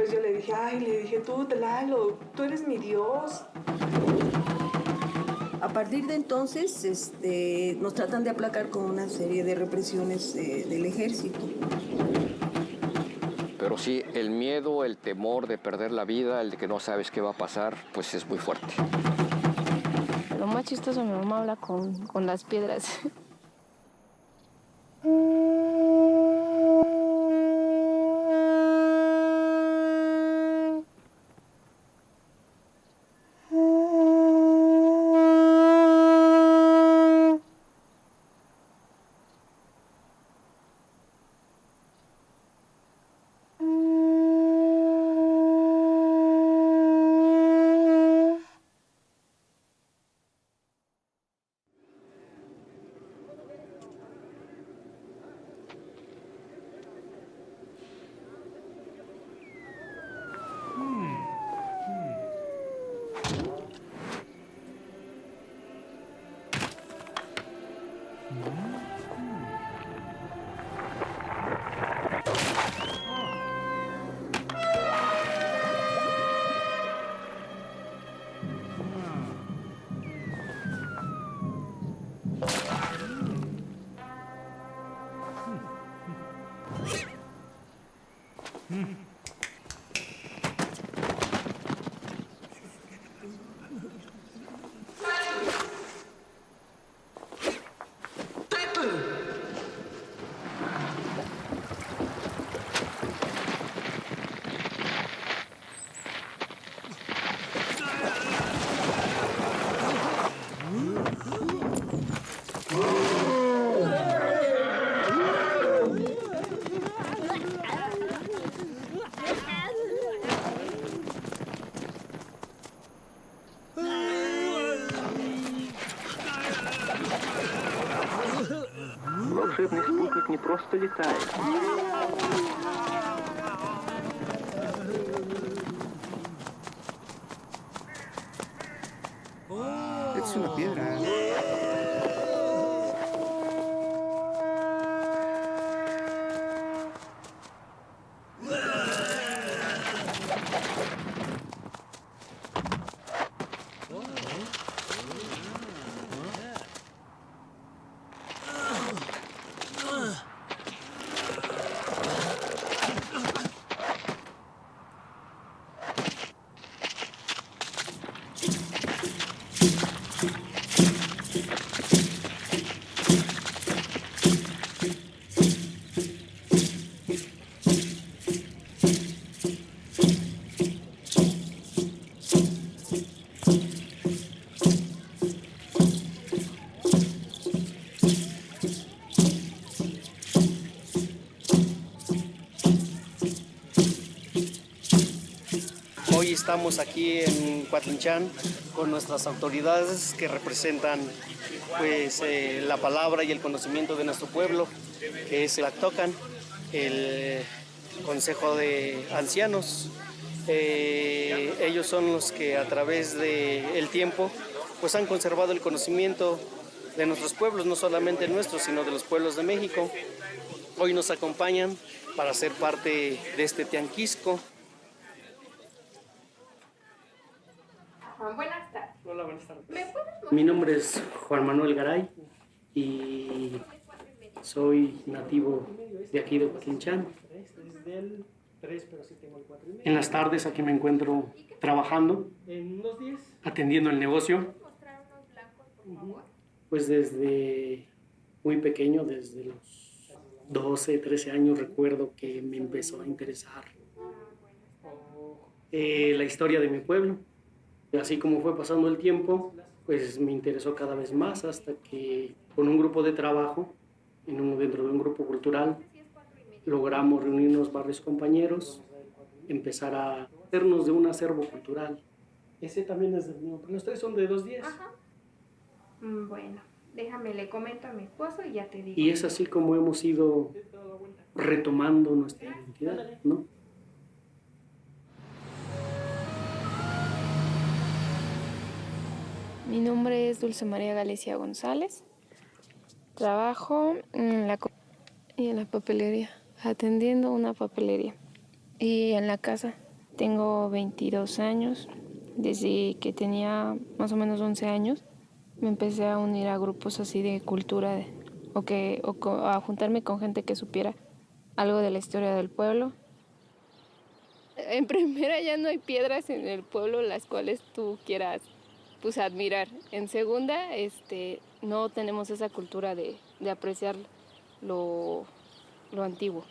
después yo le dije, ay, le dije, tú, Lalo, tú eres mi Dios. A partir de entonces, nos tratan de aplacar con una serie de represiones del ejército. Pero sí, el miedo, el temor de perder la vida, el de que no sabes qué va a pasar, pues es muy fuerte. Lo más chistoso, mi mamá habla con las piedras. Волшебный спутник не просто летает. Es una piedra. Hoy estamos aquí en Coatlinchan con nuestras autoridades que representan pues, la palabra y el conocimiento de nuestro pueblo, que es el Actocan, el Consejo de Ancianos. Ellos son los que a través del tiempo pues, han conservado el conocimiento de nuestros pueblos, no solamente nuestros, sino de los pueblos de México. Hoy nos acompañan para ser parte de este tianquisco. Buenas tardes. Hola, buenas tardes. ¿Me puedes mostrar? Mi nombre es Juan Manuel Garay y soy nativo de aquí de Coatlinchan. En las tardes aquí me encuentro trabajando, atendiendo el negocio. ¿Puedes mostrar unos blancos, por favor? Pues desde muy pequeño, desde los 12, 13 años, recuerdo que me empezó a interesar la historia de mi pueblo. Así como fue pasando el tiempo, pues me interesó cada vez más hasta que con un grupo de trabajo, dentro de un grupo cultural, logramos reunirnos varios compañeros, empezar a hacernos de un acervo cultural. Ese también es del mío, pero los tres son de 210. Ajá. Bueno, déjame, le comento a mi esposo y ya te digo. Y es así como hemos ido retomando nuestra identidad, ¿no? Mi nombre es Dulce María Galicia González. Trabajo en la papelería, atendiendo una papelería. Y en la casa Tengo 22 años. Desde que tenía más o menos 11 años me empecé a unir a grupos así de cultura a juntarme con gente que supiera algo de la historia del pueblo. En primera, ya no hay piedras en el pueblo las cuales tú quieras pues admirar. En segunda, no tenemos esa cultura de apreciar lo antiguo.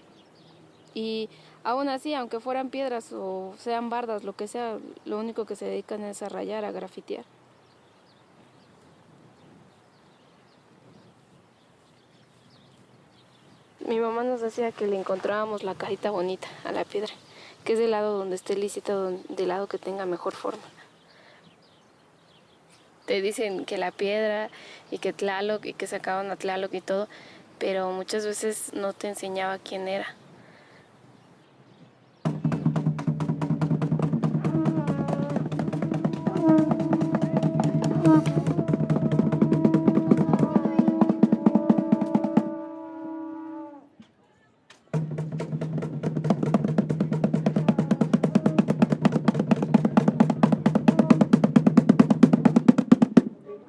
Y aún así, aunque fueran piedras o sean bardas, lo que sea, lo único que se dedican es a rayar, a grafitear. Mi mamá nos decía que le encontrábamos la carita bonita a la piedra, que es del lado donde esté lícita, del lado que tenga mejor forma. Te dicen que la piedra y que Tlaloc y que sacaban a Tlaloc y todo, pero muchas veces no te enseñaba quién era.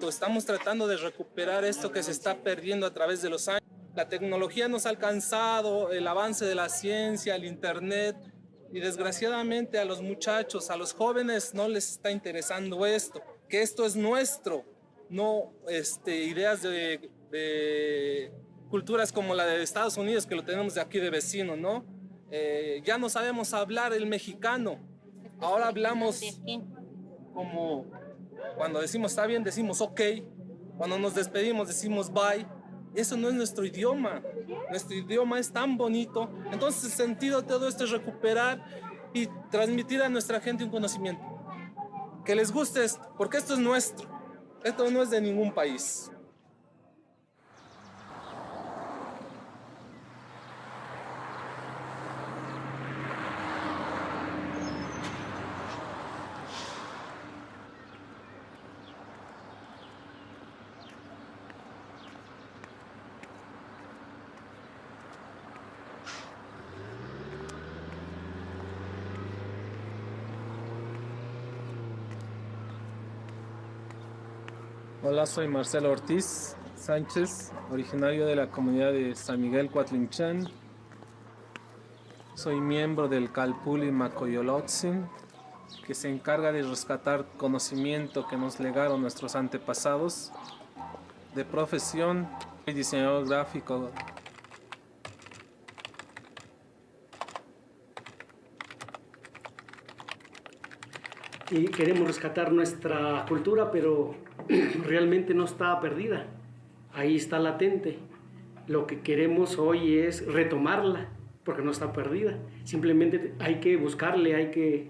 Estamos tratando de recuperar esto que se está perdiendo a través de los años. La tecnología nos ha alcanzado, el avance de la ciencia, el internet, y desgraciadamente a los muchachos, a los jóvenes no les está interesando esto, que esto es nuestro, no ideas de culturas como la de Estados Unidos, que lo tenemos de aquí de vecino, ¿no? Ya no sabemos hablar el mexicano, ahora hablamos como... Cuando decimos está bien, decimos ok. Cuando nos despedimos, decimos bye. Eso no es nuestro idioma. Nuestro idioma es tan bonito. Entonces, el sentido de todo esto es recuperar y transmitir a nuestra gente un conocimiento. Que les guste esto, porque esto es nuestro. Esto no es de ningún país. Hola, soy Marcelo Ortiz Sánchez, originario de la comunidad de San Miguel Cuatlinchán. Soy miembro del Calpulli Macoyolotzin, que se encarga de rescatar conocimiento que nos legaron nuestros antepasados. De profesión, soy diseñador gráfico. Y queremos rescatar nuestra cultura, pero realmente no está perdida. Ahí está latente. Lo que queremos hoy es retomarla, porque no está perdida. Simplemente hay que buscarle, hay que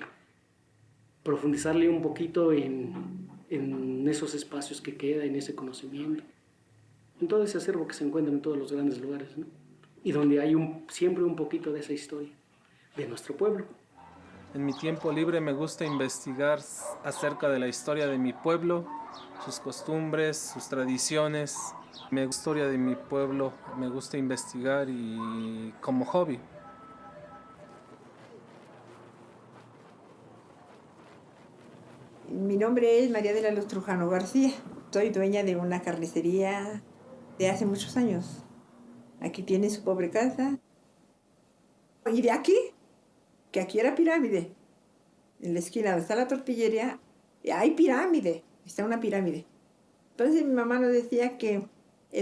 profundizarle un poquito en esos espacios que queda, en ese conocimiento. En todo ese acervo que se encuentra en todos los grandes lugares, ¿no? Y donde hay siempre un poquito de esa historia de nuestro pueblo. En mi tiempo libre me gusta investigar acerca de la historia de mi pueblo, sus costumbres, sus tradiciones. La historia de mi pueblo me gusta investigar y como hobby. Mi nombre es María de la Luz Trujano García. Soy dueña de una carnicería de hace muchos años. Aquí tiene su pobre casa. Y de aquí, que aquí era pirámide. En la esquina donde está la tortillería, hay pirámide. Está una pirámide. Entonces mi mamá nos decía que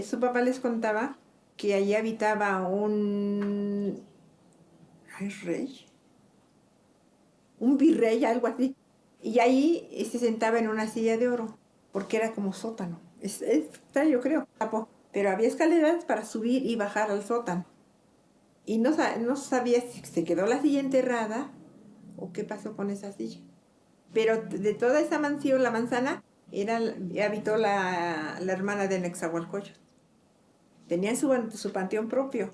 su papá les contaba que allí habitaba un rey, un virrey, algo así. Y ahí se sentaba en una silla de oro, porque era como sótano. Es extraño, creo. Pero había escaleras para subir y bajar al sótano. Y no sabía si se quedó la silla enterrada o qué pasó con esa silla. Pero de toda esa mansión, la manzana, habitó la hermana de Nezahualcóyotl. Tenía su panteón propio.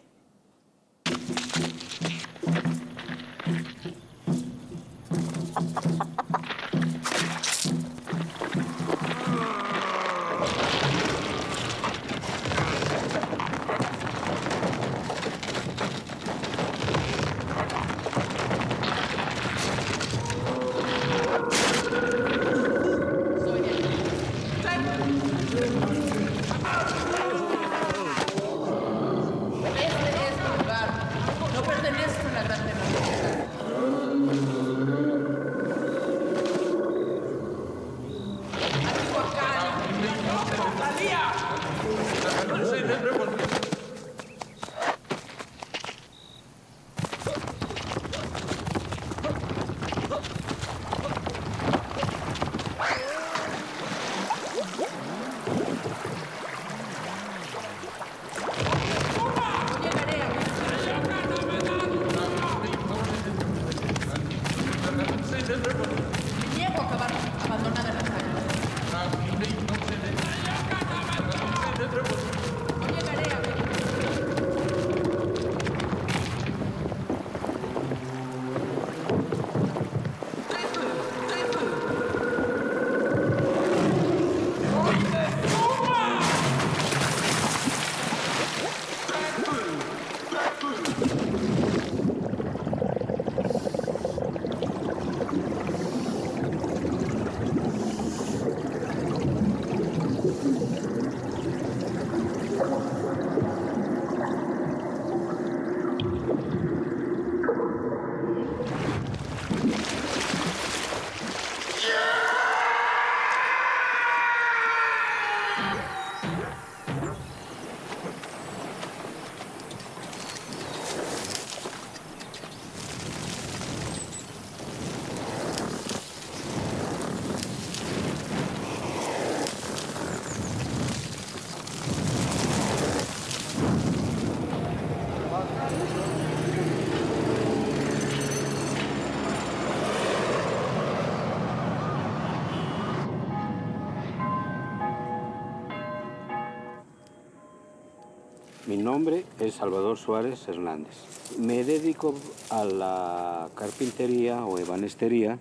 Mi nombre es Salvador Suárez Hernández. Me dedico a la carpintería o ebanistería.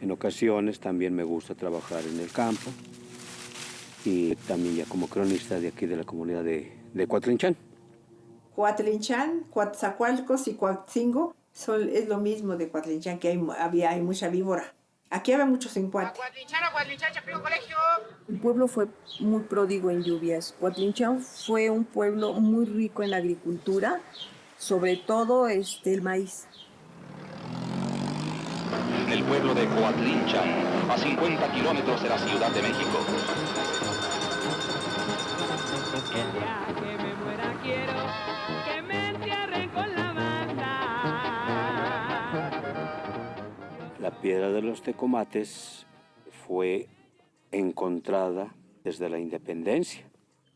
En ocasiones también me gusta trabajar en el campo y también ya como cronista de aquí de la comunidad de Cuatlinchán. Cuatlinchán, Coatzacoalcos y Coatzingo es lo mismo de Cuatlinchán, que hay mucha víbora. Aquí había muchos en Cuat. El pueblo fue muy pródigo en lluvias. Cuatlinchán fue un pueblo muy rico en la agricultura, sobre todo el maíz. El pueblo de Coatlinchán, a 50 kilómetros de la Ciudad de México. Que me muera quiero que me entierren con la banda. La piedra de los tecomates fue encontrada desde la independencia.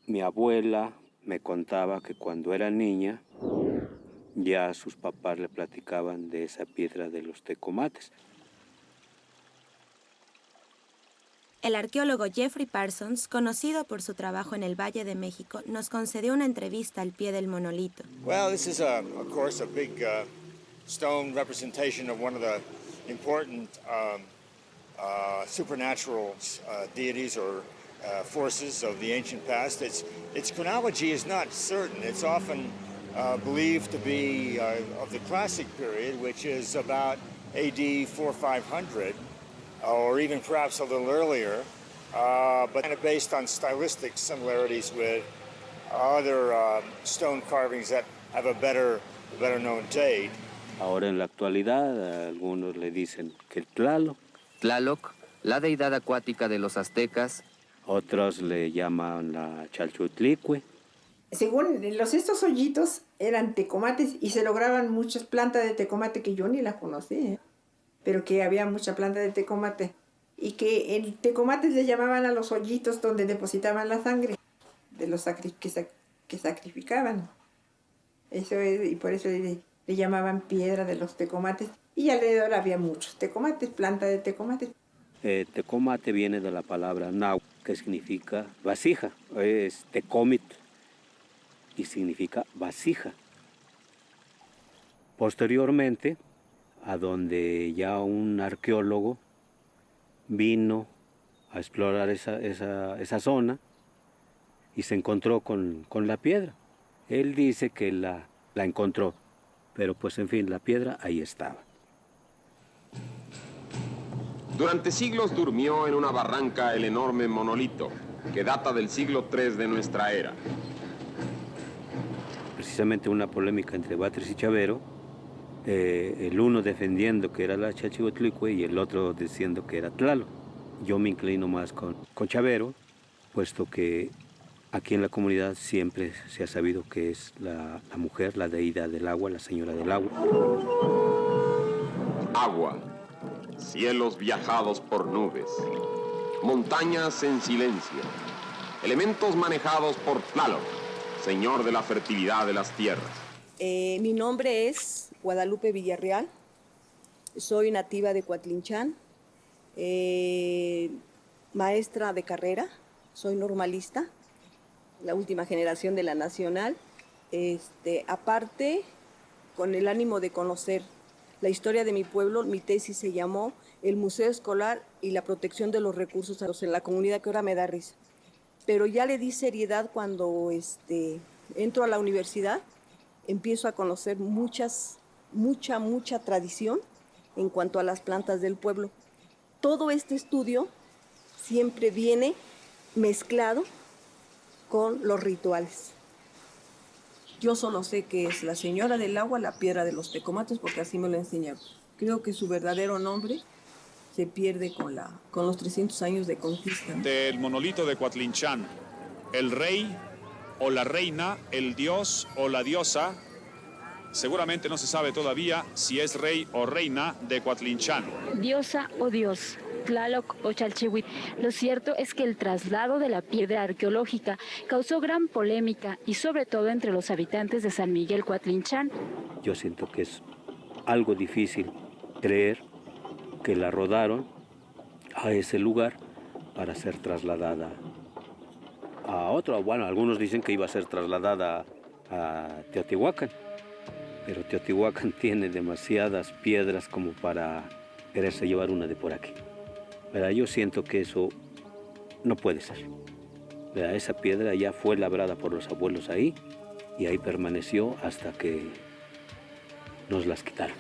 Mi abuela me contaba que cuando era niña ya sus papás le platicaban de esa piedra de los tecomates. El arqueólogo Jeffrey Parsons, conocido por su trabajo en el Valle de México, nos concedió una entrevista al pie del monolito. Well, this is, of course, a big stone representation of one of the important supernatural deities or forces of the ancient past. Its chronology is not certain. It's often believed to be of the classic period, which is about AD 400-500. Or even perhaps a little earlier, but kind of based on stylistic similarities with other stone carvings that have a better known date. Ahora en la actualidad algunos le dicen que el Tlaloc. Tlaloc, la deidad acuática de los aztecas. Otros le llaman la Chalchutlicue. Según estos hoyitos eran tecomates y se lograban muchas plantas de tecomate que yo ni las conocí, pero que había mucha planta de tecomate y que en tecomates le llamaban a los hoyitos donde depositaban la sangre de los que sacrificaban. Eso es, y por eso le llamaban piedra de los tecomates. Y alrededor había muchos tecomates, planta de tecomates. Tecomate viene de la palabra náhuatl, que significa vasija. Es tecomit y significa vasija. Posteriormente, a donde ya un arqueólogo vino a explorar esa zona y se encontró con la piedra. Él dice que la encontró, pero pues en fin, la piedra ahí estaba. Durante siglos durmió en una barranca el enorme monolito, que data del siglo III de nuestra era. Precisamente una polémica entre Batres y Chavero, el uno defendiendo que era la Chalchutlicue y el otro diciendo que era Tlaloc. Yo me inclino más con Chavero, puesto que aquí en la comunidad siempre se ha sabido que es la mujer, la deidad del agua, la señora del agua. Agua, cielos viajados por nubes, montañas en silencio, elementos manejados por Tlaloc, señor de la fertilidad de las tierras. Mi nombre es Guadalupe Villarreal, soy nativa de Cuatlinchán, maestra de carrera, soy normalista, la última generación de la Nacional. Aparte, con el ánimo de conocer la historia de mi pueblo, mi tesis se llamó El Museo Escolar y la protección de los recursos en la comunidad, que ahora me da risa. Pero ya le di seriedad cuando entro a la universidad, empiezo a conocer mucha tradición en cuanto a las plantas del pueblo. Todo este estudio siempre viene mezclado con los rituales. Yo solo sé que es la señora del agua, la piedra de los tecomates, porque así me lo enseñaron. Creo que su verdadero nombre se pierde con los 300 años de conquista. Del monolito de Cuatlinchán, el rey o la reina, el dios o la diosa, seguramente no se sabe todavía si es rey o reina de Cuatlinchán. Diosa o dios, Tlaloc o Chalchihuitl. Lo cierto es que el traslado de la piedra arqueológica causó gran polémica y sobre todo entre los habitantes de San Miguel Cuatlinchán. Yo siento que es algo difícil creer que la rodaron a ese lugar para ser trasladada a otro. Bueno, algunos dicen que iba a ser trasladada a Teotihuacán, pero Teotihuacán tiene demasiadas piedras como para quererse llevar una de por aquí. Pero yo siento que eso no puede ser. Esa piedra ya fue labrada por los abuelos ahí y ahí permaneció hasta que nos las quitaron.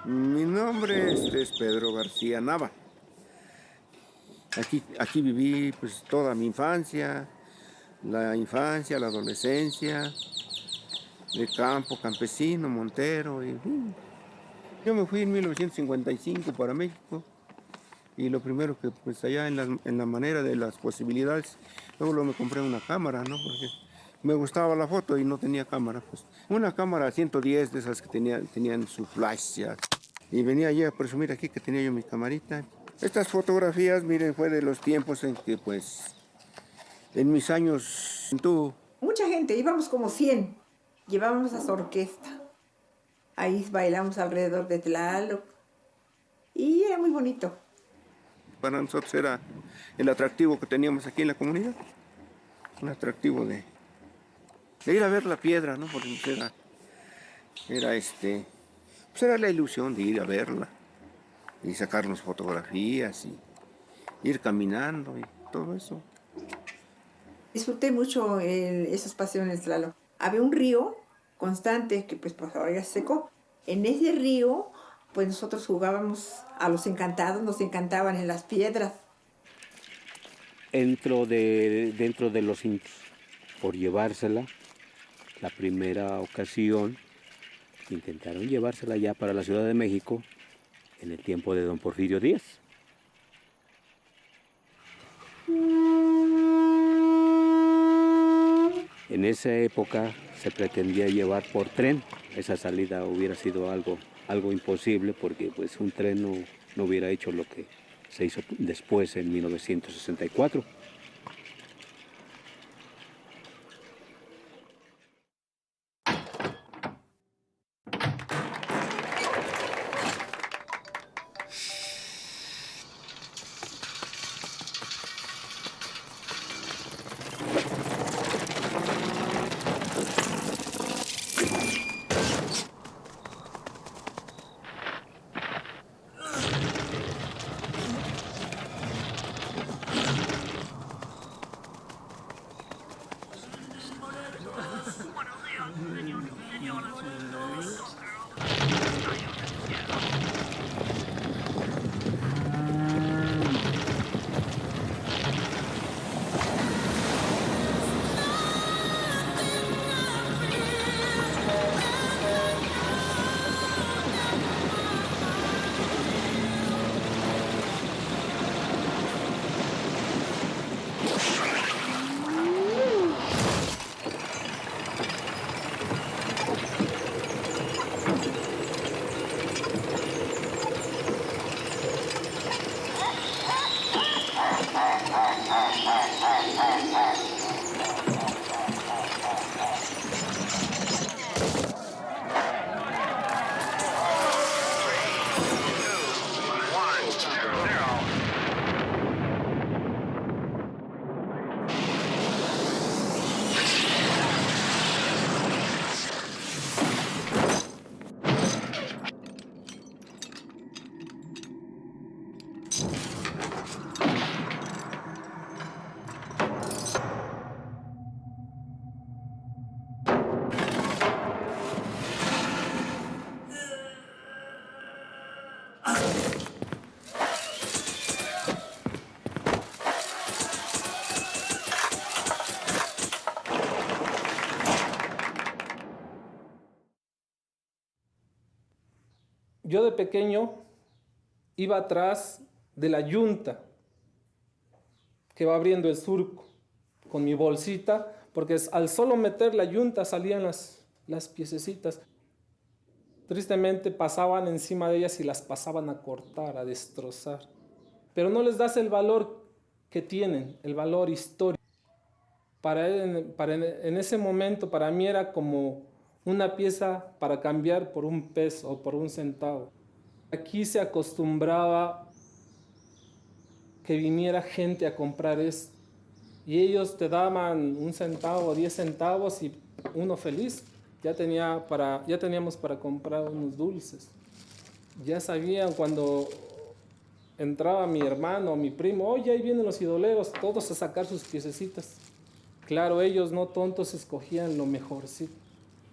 Mi nombre es Pedro García Nava. Aquí viví pues toda mi infancia, la adolescencia, de campo, campesino, montero. Yo me fui en 1955 para México y lo primero que pues allá en la manera de las posibilidades, luego me compré una cámara, ¿no? Porque me gustaba la foto y no tenía cámara. Pues una cámara 110 de esas que tenían su flash ya. Y venía yo a presumir aquí que tenía yo mi camarita. Estas fotografías, miren, fue de los tiempos en que pues en mis años tuvo. Mucha gente, íbamos como 100. Llevábamos a su orquesta. Ahí bailamos alrededor de Tlaloc. Y era muy bonito. Para nosotros era el atractivo que teníamos aquí en la comunidad. Un atractivo de ir a ver la piedra, ¿no? Porque era la ilusión de ir a verla y sacarnos fotografías y ir caminando y todo eso. Disfruté mucho esos paseos en el Tlaloc. Había un río constante que pues ahora ya se secó. En ese río pues nosotros jugábamos a los encantados, nos encantaban en las piedras. Dentro de los indios, por llevársela, la primera ocasión intentaron llevársela ya para la Ciudad de México en el tiempo de don Porfirio Díaz. En esa época se pretendía llevar por tren. Esa salida hubiera sido algo imposible porque pues un tren no hubiera hecho lo que se hizo después en 1964. Yo de pequeño iba atrás de la yunta que va abriendo el surco con mi bolsita, porque al solo meter la yunta salían las piececitas. Tristemente pasaban encima de ellas y las pasaban a cortar, a destrozar. Pero no les das el valor que tienen, el valor histórico. En ese momento para mí era como una pieza para cambiar por un peso o por un centavo. Aquí se acostumbraba que viniera gente a comprar esto. Y ellos te daban 1 centavo, 10 centavos y uno feliz. Ya teníamos para comprar unos dulces. Ya sabían cuando entraba mi hermano o mi primo, oye, ahí vienen los idoleros, todos a sacar sus piececitas. Claro, ellos no tontos escogían lo mejorcito.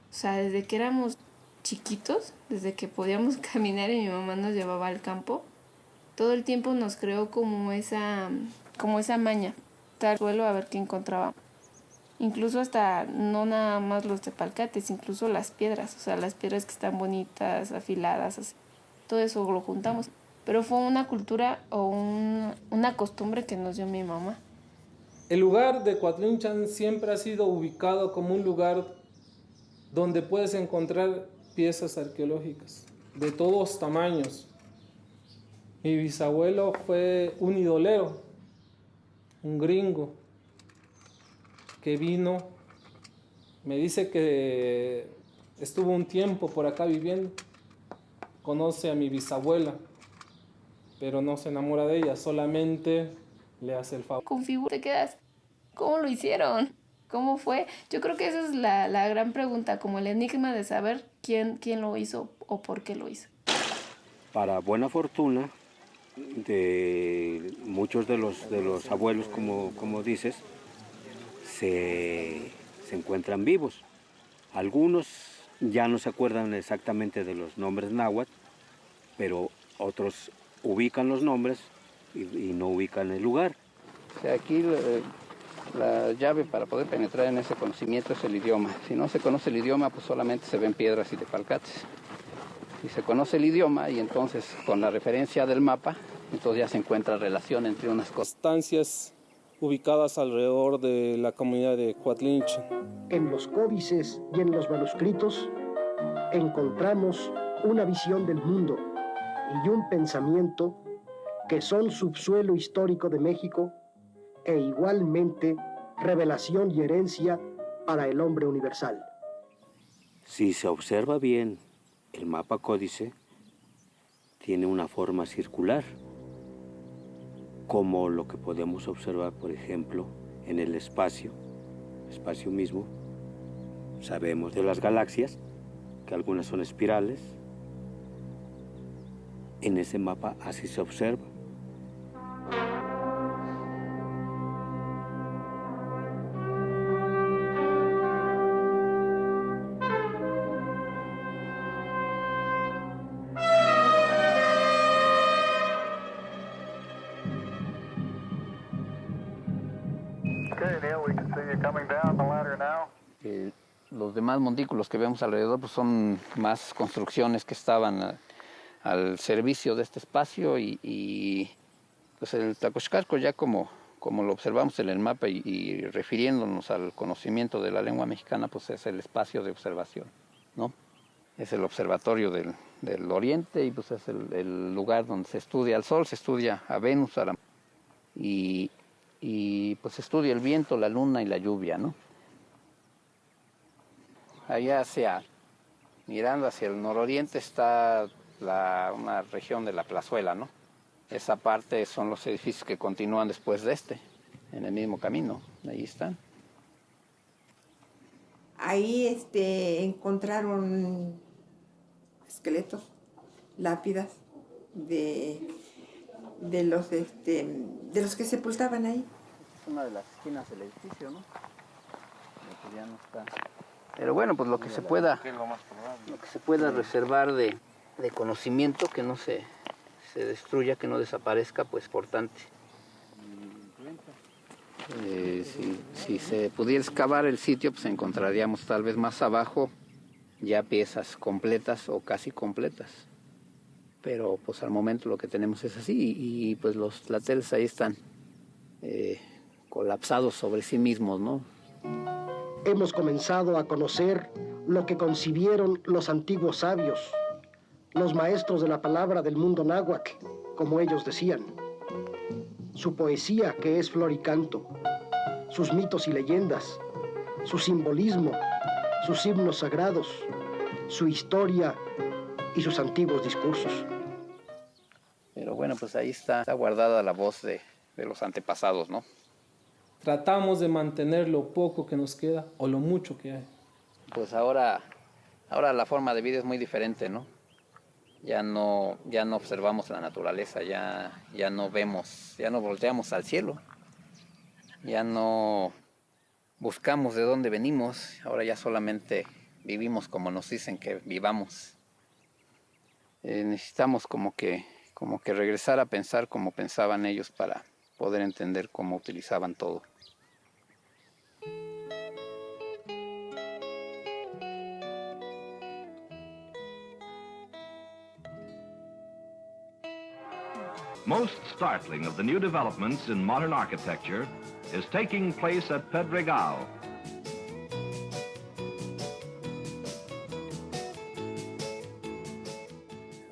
O sea, desde que éramos chiquitos, desde que podíamos caminar y mi mamá nos llevaba al campo, todo el tiempo nos creó como esa maña, estar al suelo a ver qué encontrábamos. Incluso hasta, no nada más los tepalcates, incluso las piedras, o sea, las piedras que están bonitas, afiladas, así. Todo eso lo juntamos. Pero fue una cultura o una costumbre que nos dio mi mamá. El lugar de Coatlinchan siempre ha sido ubicado como un lugar donde puedes encontrar piezas arqueológicas de todos tamaños. Mi bisabuelo fue un idolero, un gringo, que vino, me dice que estuvo un tiempo por acá viviendo, conoce a mi bisabuela, pero no se enamora de ella, solamente le hace el favor. Con figura te quedas, ¿cómo lo hicieron? ¿Cómo fue? Yo creo que esa es la gran pregunta, como el enigma de saber quién lo hizo o por qué lo hizo. Para buena fortuna de muchos de los abuelos, como dices, se encuentran vivos. Algunos ya no se acuerdan exactamente de los nombres náhuatl, pero otros ubican los nombres y no ubican el lugar. O sea, aquí la llave para poder penetrar en ese conocimiento es el idioma. Si no se conoce el idioma, pues solamente se ven piedras y tepalcates. Si se conoce el idioma y entonces con la referencia del mapa, entonces ya se encuentra relación entre unas cosas. Estancias ubicadas alrededor de la comunidad de Coatlinchan. En los códices y en los manuscritos encontramos una visión del mundo y un pensamiento que son subsuelo histórico de México e igualmente revelación y herencia para el hombre universal. Si se observa bien, el mapa códice tiene una forma circular, como lo que podemos observar, por ejemplo, en el espacio mismo. Sabemos de las galaxias, que algunas son espirales. En ese mapa así se observa. Los demás montículos que vemos alrededor pues son más construcciones que estaban al servicio de este espacio y pues el Tlacoxcalco ya como lo observamos en el mapa y refiriéndonos al conocimiento de la lengua mexicana, pues es el espacio de observación, ¿no? Es el observatorio del oriente y pues es el lugar donde se estudia al sol, se estudia a Venus, y pues se estudia el viento, la luna y la lluvia, ¿no? Allá mirando hacia el nororiente está una región de la Plazuela, ¿no? Esa parte son los edificios que continúan después de en el mismo camino, ahí están. Ahí encontraron esqueletos, lápidas de los que sepultaban ahí. Es una de las esquinas del edificio, ¿no? Ya no está. Pero bueno, pues lo que se pueda reservar de conocimiento, que no se destruya, que no desaparezca, pues importante. Si se pudiera excavar el sitio, pues encontraríamos tal vez más abajo ya piezas completas o casi completas. Pero pues al momento lo que tenemos es así y pues los tlateles ahí están colapsados sobre sí mismos, ¿no? Hemos comenzado a conocer lo que concibieron los antiguos sabios, los maestros de la palabra del mundo náhuatl, como ellos decían. Su poesía, que es flor y canto, sus mitos y leyendas, su simbolismo, sus himnos sagrados, su historia y sus antiguos discursos. Bueno, pues ahí está guardada la voz de los antepasados, ¿no? Tratamos de mantener lo poco que nos queda o lo mucho que hay. Pues ahora la forma de vida es muy diferente, ¿no? Ya no observamos la naturaleza, ya no vemos, ya no volteamos al cielo, ya no buscamos de dónde venimos, ahora ya solamente vivimos como nos dicen que vivamos. Necesitamos como que regresar a pensar como pensaban ellos para poder entender cómo utilizaban todo. Most startling of the new developments in modern architecture is taking place at Pedregal.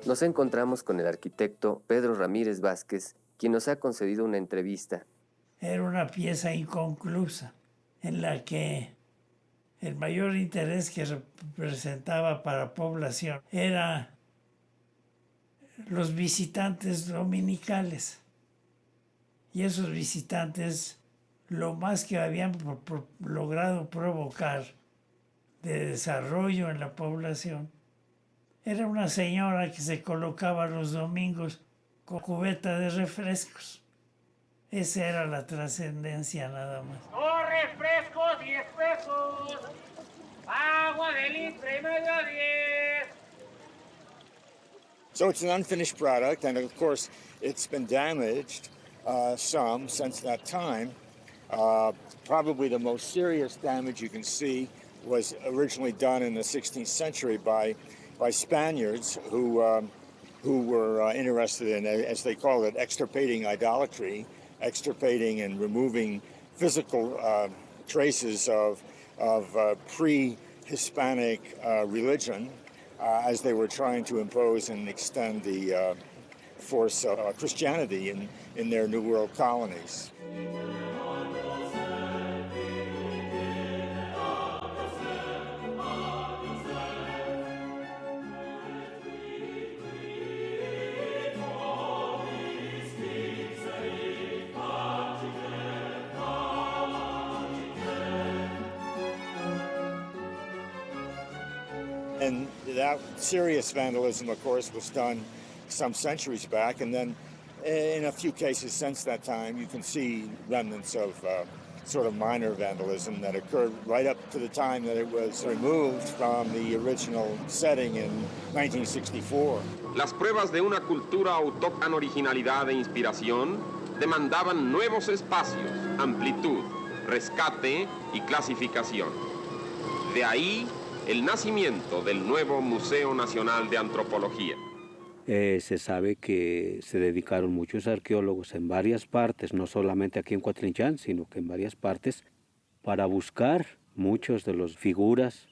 Nos encontramos con el arquitecto Pedro Ramírez Vázquez, quien nos ha concedido una entrevista. Era una pieza inconclusa en la que el mayor interés que representaba para la población era los visitantes dominicales. Y esos visitantes, lo más que habían logrado provocar de desarrollo en la población, era una señora que se colocaba los domingos con cubeta de refrescos. Esa era la trascendencia nada más. ¡Oh, refrescos 10 pesos! ¡Agua de litro y medio 10! So it's an unfinished product, and of course, it's been damaged some since that time. Probably the most serious damage you can see was originally done in the 16th century by Spaniards who were interested in, as they call it, extirpating idolatry, extirpating and removing physical traces of pre-Hispanic religion. As they were trying to impose and extend the force of Christianity in their New World colonies. And that serious vandalism, of course, was done some centuries back. And then in a few cases since that time, you can see remnants of sort of minor vandalism that occurred right up to the time that it was removed from the original setting in 1964. Las pruebas de una cultura autóctona, originalidad e inspiración demandaban nuevos espacios, amplitud, rescate y clasificación. De ahí el nacimiento del nuevo Museo Nacional de Antropología. Se sabe que se dedicaron muchos arqueólogos en varias partes, no solamente aquí en Coatlinchán, sino que en varias partes, para buscar muchos de las figuras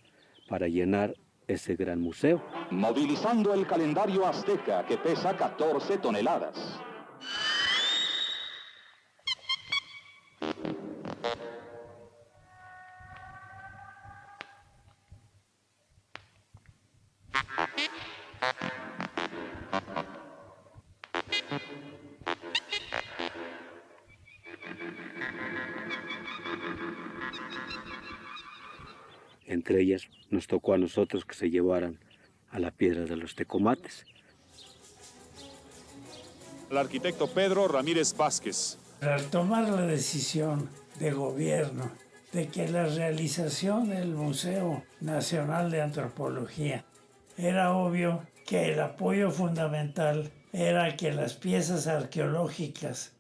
para llenar ese gran museo. Movilizando el calendario azteca que pesa 14 toneladas. Entre ellas nos tocó a nosotros que se llevaran a la piedra de los tecomates. El arquitecto Pedro Ramírez Vázquez. Al tomar la decisión de gobierno de que la realización del Museo Nacional de Antropología era obvio que el apoyo fundamental era que las piezas arqueológicas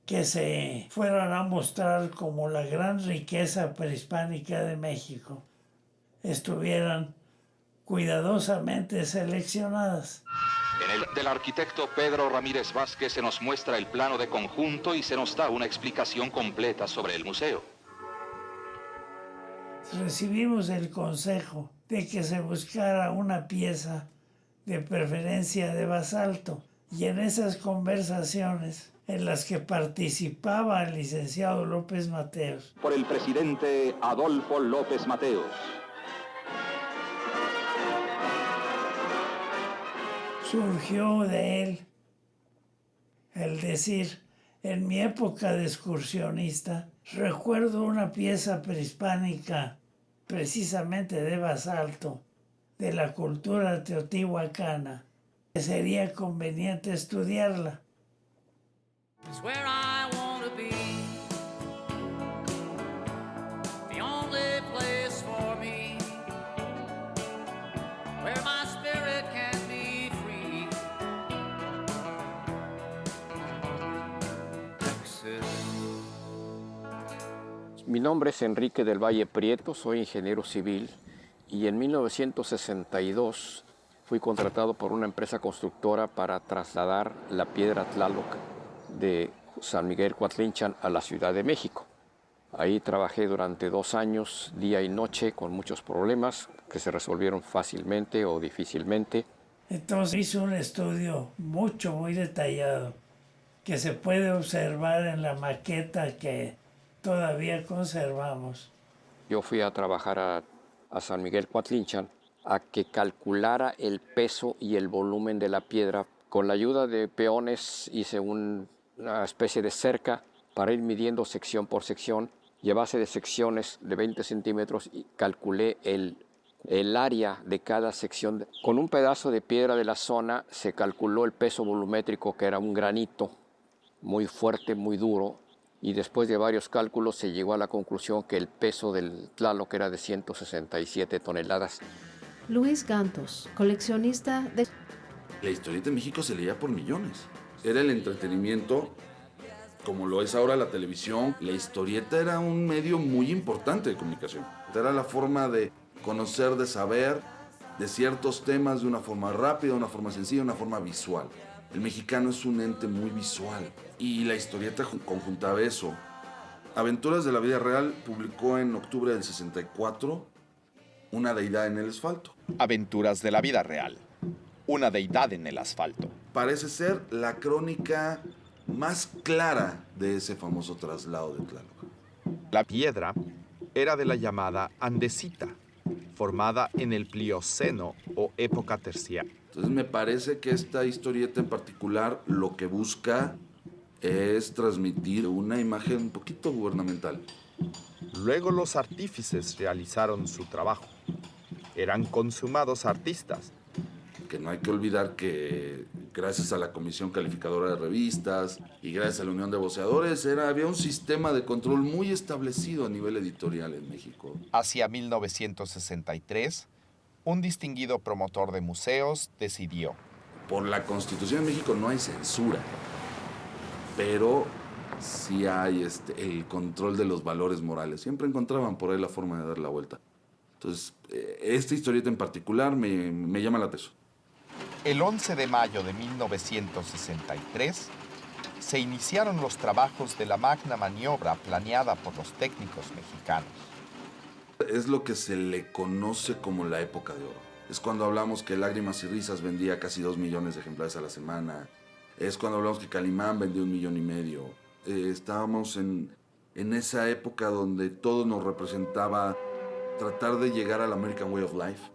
que se fueran a mostrar como la gran riqueza prehispánica de México estuvieran cuidadosamente seleccionadas. En el del arquitecto Pedro Ramírez Vázquez se nos muestra el plano de conjunto y se nos da una explicación completa sobre el museo. Recibimos el consejo de que se buscara una pieza de preferencia de basalto, y en esas conversaciones en las que participaba el licenciado López Mateos. Por el presidente Adolfo López Mateos. Surgió de él el decir, en mi época de excursionista, recuerdo una pieza prehispánica, precisamente de basalto, de la cultura teotihuacana, que sería conveniente estudiarla. It's where I want to be. The only place for me. Where my spirit can be free. Texas. Mi nombre es Enrique del Valle Prieto, soy ingeniero civil y en 1962 fui contratado por una empresa constructora para trasladar la piedra Tlaloc de San Miguel Coatlinchan a la Ciudad de México. Ahí trabajé durante 2 años, día y noche, con muchos problemas que se resolvieron fácilmente o difícilmente. Entonces hice un estudio muy detallado que se puede observar en la maqueta que todavía conservamos. Yo fui a trabajar a San Miguel Coatlinchan a que calculara el peso y el volumen de la piedra. Con la ayuda de peones hice una especie de cerca para ir midiendo sección por sección y a base de secciones de 20 centímetros calculé el área de cada sección. Con un pedazo de piedra de la zona se calculó el peso volumétrico, que era un granito muy fuerte, muy duro, y después de varios cálculos se llegó a la conclusión que el peso del Tlaloc era de 167 toneladas. Luis Gantos, coleccionista de... La historieta en México se leía por millones. Era el entretenimiento, como lo es ahora la televisión. La historieta era un medio muy importante de comunicación. Era la forma de conocer, de saber de ciertos temas de una forma rápida, de una forma sencilla, de una forma visual. El mexicano es un ente muy visual y la historieta conjuntaba eso. Aventuras de la vida real publicó en octubre del 64 Una deidad en el asfalto. Aventuras de la vida real. Una deidad en el asfalto. Parece ser la crónica más clara de ese famoso traslado de Tlaloc. La piedra era de la llamada andesita, formada en el Plioceno o época terciaria. Entonces me parece que esta historieta en particular lo que busca es transmitir una imagen un poquito gubernamental. Luego los artífices realizaron su trabajo. Eran consumados artistas. Que no hay que olvidar que gracias a la Comisión Calificadora de Revistas y gracias a la Unión de Voceadores había un sistema de control muy establecido a nivel editorial en México. Hacia 1963, un distinguido promotor de museos decidió. Por la Constitución de México no hay censura, pero sí hay el control de los valores morales. Siempre encontraban por ahí la forma de dar la vuelta. Entonces, esta historieta en particular me llama la atención. El 11 de mayo de 1963 se iniciaron los trabajos de la magna maniobra planeada por los técnicos mexicanos. Es lo que se le conoce como la época de oro. Es cuando hablamos que Lágrimas y Risas vendía casi 2 millones de ejemplares a la semana. Es cuando hablamos que Calimán vendía 1,5 millones. Estábamos en esa época donde todo nos representaba tratar de llegar al American Way of Life.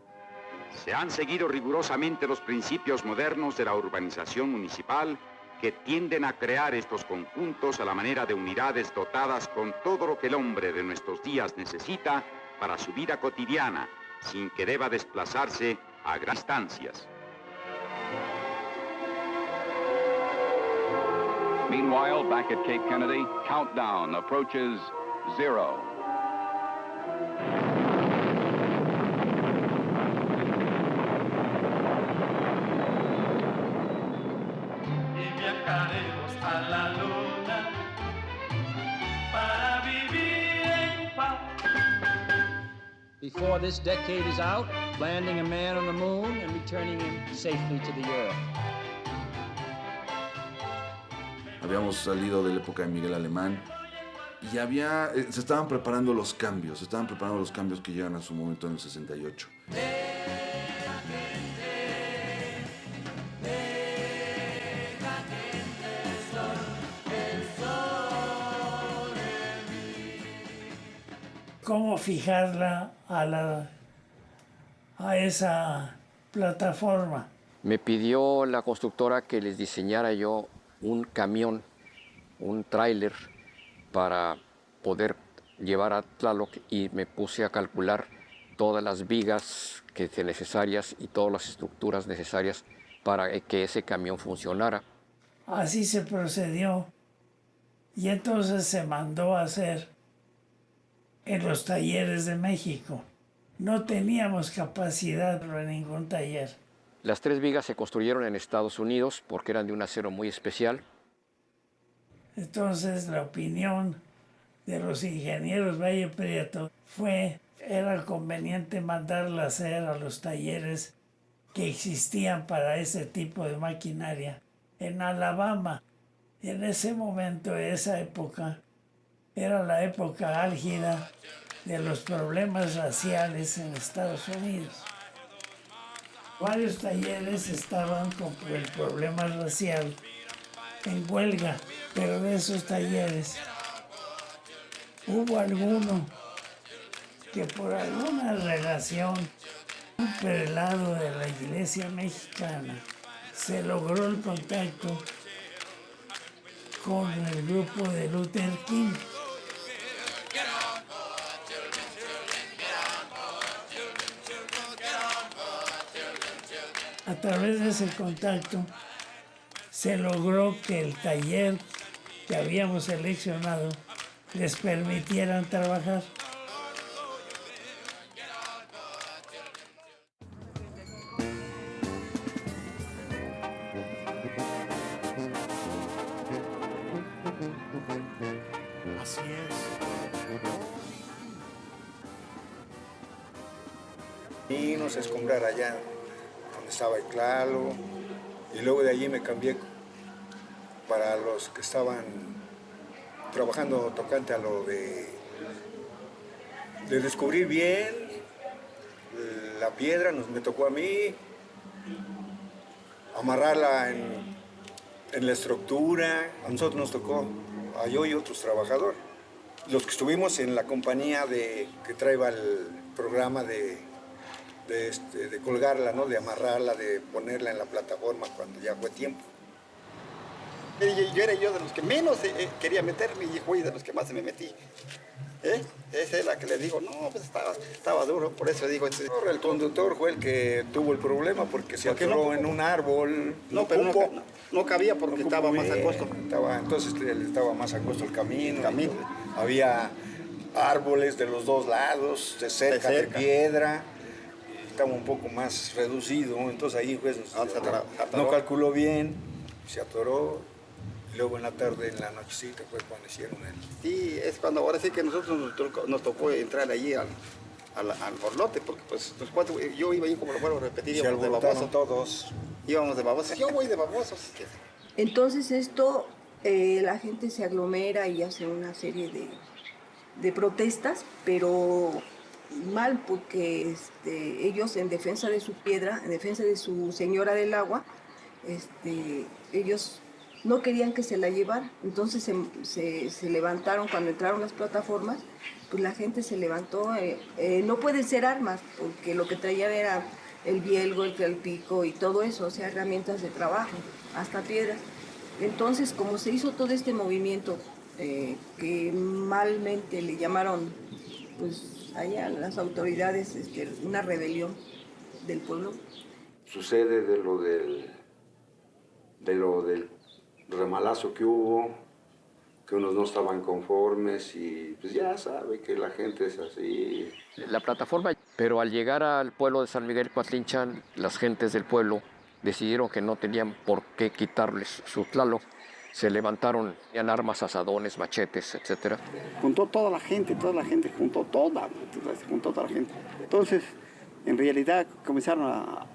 Se han seguido rigurosamente los principios modernos de la urbanización municipal que tienden a crear estos conjuntos a la manera de unidades dotadas con todo lo que el hombre de nuestros días necesita para su vida cotidiana, sin que deba desplazarse a grandes distancias. Meanwhile, back at Cape Kennedy, countdown approaches 0. Y viajaremos a la luna para vivir en paz. Before this decade is out, landing a man on the moon and returning him safely to the Earth. Habíamos salido de la época de Miguel Alemán y se estaban preparando los cambios, que llegan a su momento en el 68. ¿Cómo fijarla a esa plataforma? Me pidió la constructora que les diseñara yo un camión, un tráiler para poder llevar a Tlaloc, y me puse a calcular todas las vigas necesarias y todas las estructuras necesarias para que ese camión funcionara. Así se procedió y entonces se mandó a hacer en los talleres de México. No teníamos capacidad para ningún taller. Las 3 vigas se construyeron en Estados Unidos porque eran de un acero muy especial. Entonces la opinión de los ingenieros Valle Prieto era conveniente mandarla a hacer a los talleres que existían para ese tipo de maquinaria en Alabama. Y en ese momento, esa época, era la época álgida de los problemas raciales en Estados Unidos. Varios talleres estaban con el problema racial en huelga, pero de esos talleres hubo alguno que por alguna relación, un prelado de la iglesia mexicana, se logró el contacto con el grupo de Luther King. A través de ese contacto se logró que el taller que habíamos seleccionado les permitieran trabajar. Así es. Vimos a escombrar allá donde estaba el claro, y luego de allí me cambié para los que estaban trabajando tocante a lo de descubrir bien la piedra. Me tocó a mí amarrarla en la estructura. A nosotros nos tocó, a yo y otros trabajadores, los que estuvimos en la compañía que traía el programa de colgarla, ¿no? De amarrarla, de ponerla en la plataforma cuando ya fue tiempo. Yo era de los que menos quería meterme y fui de los que más me metí. Esa es la que le digo, no, pues estaba duro, por eso digo. El conductor fue el que tuvo el problema porque se atoró en un árbol. No, pero no cabía porque estaba más a costo. Entonces estaba más a costo el camino. Había árboles de los dos lados, de cerca de piedra. Estaba un poco más reducido, entonces ahí pues, no calculó bien, se atoró. Y luego en la tarde, en la nochecita, fue cuando hicieron Sí, es cuando ahora sí que nosotros nos tocó entrar allí al borlote, porque pues los 4, yo iba ahí como lo vuelvo a repetir, íbamos de babosos. Todos. Íbamos de babosos, yo voy de babosos. Entonces esto, la gente se aglomera y hace una serie de protestas, pero mal porque ellos en defensa de su piedra, en defensa de su señora del agua, ellos no querían que se la llevara. Entonces se levantaron cuando entraron las plataformas, pues la gente se levantó. No pueden ser armas, porque lo que traían era el bielgo, el pico y todo eso, o sea, herramientas de trabajo, hasta piedras. Entonces, como se hizo todo este movimiento, que malmente le llamaron, pues allá las autoridades, una rebelión del pueblo. Sucede de lo del remalazo que hubo, que unos no estaban conformes y pues ya sabe que la gente es así. La plataforma, pero al llegar al pueblo de San Miguel Coatlinchan, las gentes del pueblo decidieron que no tenían por qué quitarles su Tlaloc. Se levantaron, tenían armas, asadones, machetes, etc. Juntó toda la gente, juntó toda la gente. Entonces, en realidad comenzaron a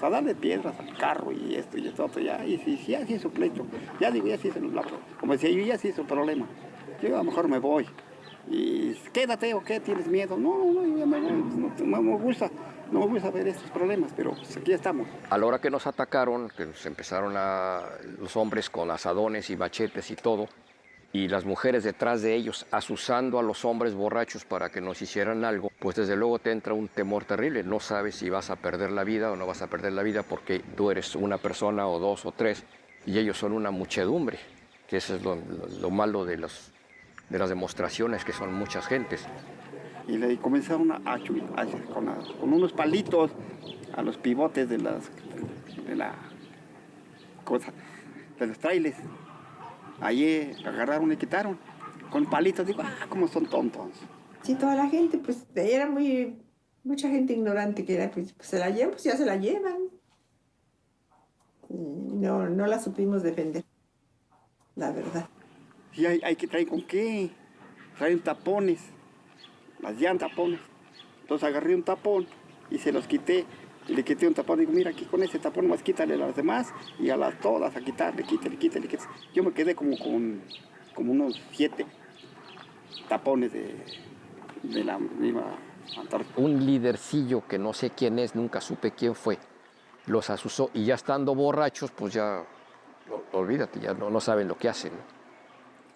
darle piedras al carro y esto y esto, ya se hizo pleito. Ya digo, ya se hizo, como decía yo, ya se hizo problema. Yo a lo mejor me voy. Y quédate o qué, ¿tienes miedo? No, yo ya me voy, no me gusta ver estos problemas, pero pues aquí estamos. A la hora que nos atacaron, que nos empezaron los hombres con asadones y machetes y todo, y las mujeres detrás de ellos azuzando a los hombres borrachos para que nos hicieran algo, pues desde luego te entra un temor terrible. No sabes si vas a perder la vida o no vas a perder la vida porque tú eres una persona o dos o tres y ellos son una muchedumbre, que eso es lo malo de las demostraciones, que son muchas gentes. Y le comenzaron a con unos palitos a los pivotes de los trailers. Allí agarraron y quitaron. Con palitos, digo, cómo son tontos. Sí, toda la gente, pues era mucha gente ignorante que era, pues se la llevan, pues ya se la llevan. No la supimos defender, la verdad. Sí, hay que traer con qué. Traen tapones, las llantas tapones. Entonces agarré un tapón y se los quité. Y le quité un tapón, digo, mira, aquí con ese tapón más quítale a las demás y a las todas a quitarle, quítale. Yo me quedé como unos 7 tapones de la misma Antártica. Un lidercillo que no sé quién es, nunca supe quién fue, los asusó y ya estando borrachos, pues ya, olvídate, ya no saben lo que hacen, ¿no?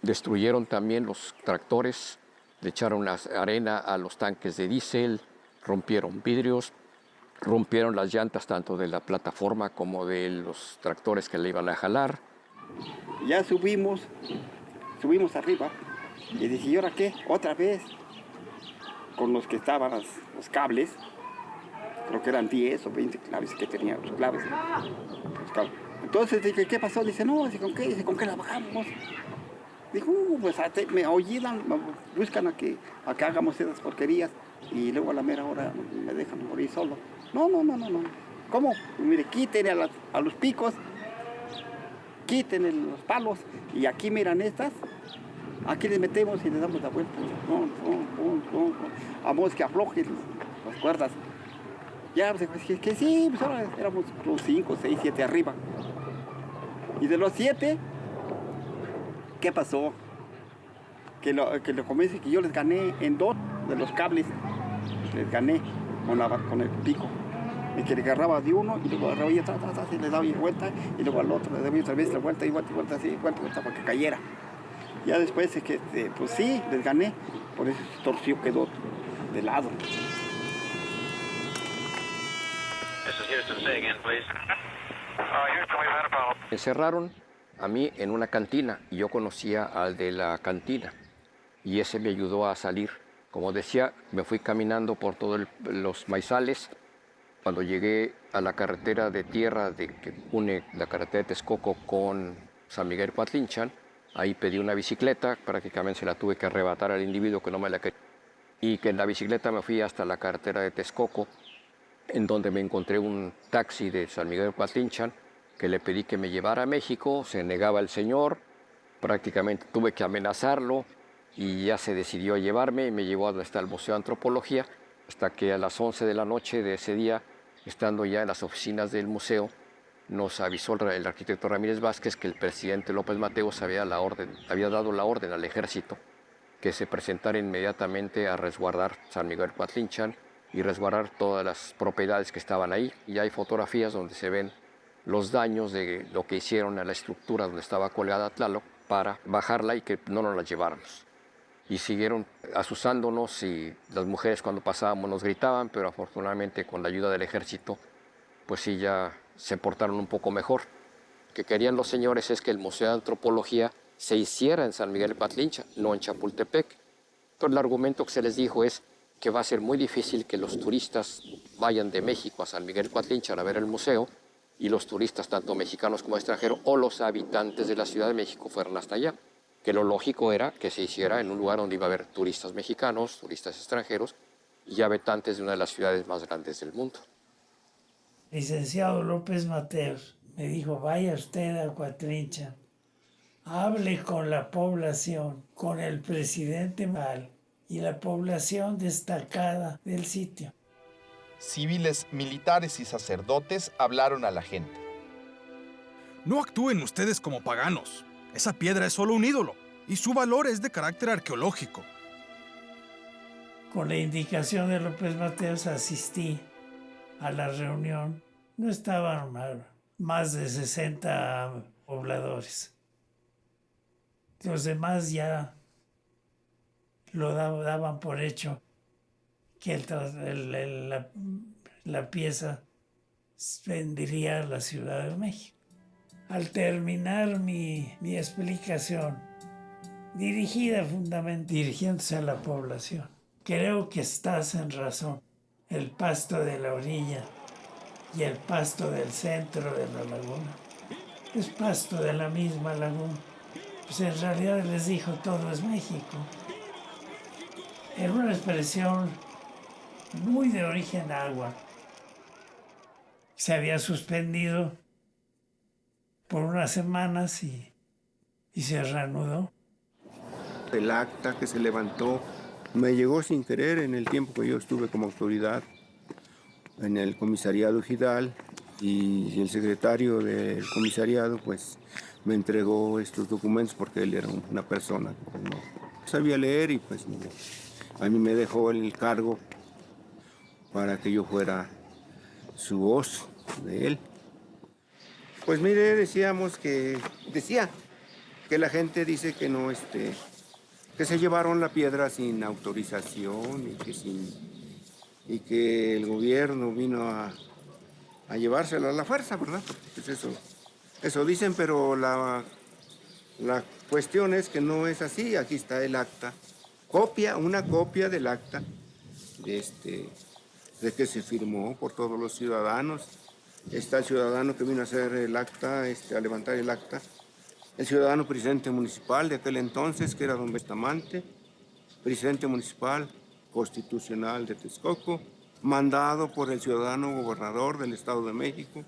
Destruyeron también los tractores, le echaron arena a los tanques de diésel, rompieron vidrios, rompieron las llantas tanto de la plataforma como de los tractores que le iban a jalar. Ya subimos arriba y dije, ¿y ahora qué? Otra vez. Con los que estaban los cables, creo que eran 10 o 20 claves que tenían los claves. Entonces dije, ¿qué pasó? Dice, no, dice, ¿con qué? Dice, ¿con qué la bajamos? Dijo, pues me oídan, buscan a que hagamos esas porquerías y luego a la mera hora me dejan morir solo. No. ¿Cómo? Pues mire, quiten a los picos, quiten los palos y aquí miran estas, aquí les metemos y les damos la vuelta. Vamos que aflojen las cuerdas. Ya, pues, que sí, pues ahora éramos los 5, 6, 7 arriba. Y de los 7, ¿qué pasó? Que lo comencé, que yo les gané en 2 de los cables. Les gané con el pico. Y que le agarraba de uno y luego agarraba y atrás, y le daba vuelta y luego al otro le daba otra vez la vuelta y vuelta así, vuelta para que cayera. Ya después es que, pues sí, les gané, por eso ese torcido quedó de lado. Me encerraron a mí en una cantina y yo conocía al de la cantina y ese me ayudó a salir. Como decía, me fui caminando por todos los maizales. Cuando llegué a la carretera de tierra que une la carretera de Texcoco con San Miguel Coatlinchan, ahí pedí una bicicleta, prácticamente se la tuve que arrebatar al individuo que no me la quería. Y que en la bicicleta me fui hasta la carretera de Texcoco, en donde me encontré un taxi de San Miguel Coatlinchan, que le pedí que me llevara a México, se negaba el señor, prácticamente tuve que amenazarlo y ya se decidió a llevarme y me llevó a donde está el Museo de Antropología, hasta que a las 11 de la noche de ese día, estando ya en las oficinas del museo, nos avisó el arquitecto Ramírez Vázquez que el presidente López Mateos había dado la orden al ejército que se presentara inmediatamente a resguardar San Miguel Coatlinchan y resguardar todas las propiedades que estaban ahí. Y hay fotografías donde se ven los daños de lo que hicieron a la estructura donde estaba colgada Tlaloc para bajarla y que no nos la lleváramos. Y siguieron asusándonos y las mujeres cuando pasábamos nos gritaban, pero afortunadamente con la ayuda del ejército, pues sí ya se portaron un poco mejor. Lo que querían los señores es que el Museo de Antropología se hiciera en San Miguel Coatlinchan, no en Chapultepec. Entonces el argumento que se les dijo es que va a ser muy difícil que los turistas vayan de México a San Miguel Coatlinchan a ver el museo y los turistas, tanto mexicanos como extranjeros, o los habitantes de la Ciudad de México fueran hasta allá. Que lo lógico era que se hiciera en un lugar donde iba a haber turistas mexicanos, turistas extranjeros y habitantes de una de las ciudades más grandes del mundo. Licenciado López Mateos me dijo, vaya usted a Coatlinchan, hable con la población, con el presidente Mal y la población destacada del sitio. Civiles, militares y sacerdotes hablaron a la gente. No actúen ustedes como paganos. Esa piedra es solo un ídolo y su valor es de carácter arqueológico. Con la indicación de López Mateos asistí a la reunión. No estaban más de 60 pobladores. Los demás ya lo daban por hecho que la pieza vendría a la Ciudad de México. Al terminar mi explicación, dirigiéndose a la población, creo que estás en razón. El pasto de la orilla y el pasto del centro de la laguna es pasto de la misma laguna. Pues en realidad les dijo, todo es México. Era una expresión muy de origen náhuatl. Se había suspendido por unas semanas y se reanudó. El acta que se levantó me llegó sin querer en el tiempo que yo estuve como autoridad en el comisariado ejidal, y el secretario del comisariado pues me entregó estos documentos porque él era una persona que no sabía leer, y pues a mí me dejó el cargo para que yo fuera su voz de él. Pues mire, decía que la gente dice que no, que se llevaron la piedra sin autorización y que el gobierno vino a llevársela a la fuerza, ¿verdad? Pues eso dicen, pero la cuestión es que no es así. Aquí está el acta, una copia del acta de que se firmó por todos los ciudadanos. Está el ciudadano que vino a hacer el acta, a levantar el acta. El ciudadano presidente municipal de aquel entonces, que era don Bustamante, presidente municipal constitucional de Texcoco, mandado por el ciudadano gobernador del Estado de México.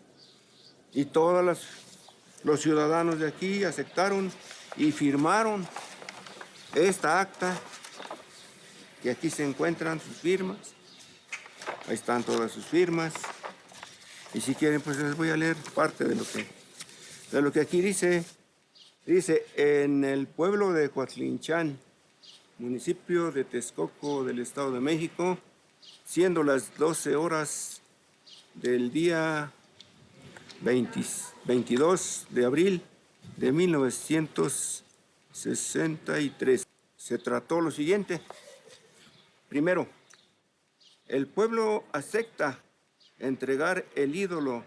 Y todos los ciudadanos de aquí aceptaron y firmaron esta acta, que aquí se encuentran sus firmas. Ahí están todas sus firmas. Y si quieren, pues les voy a leer parte de lo que aquí dice. Dice, en el pueblo de Coatlinchán, municipio de Texcoco del Estado de México, siendo las 12 horas del día 22 de abril de 1963, se trató lo siguiente. Primero, el pueblo acepta entregar el ídolo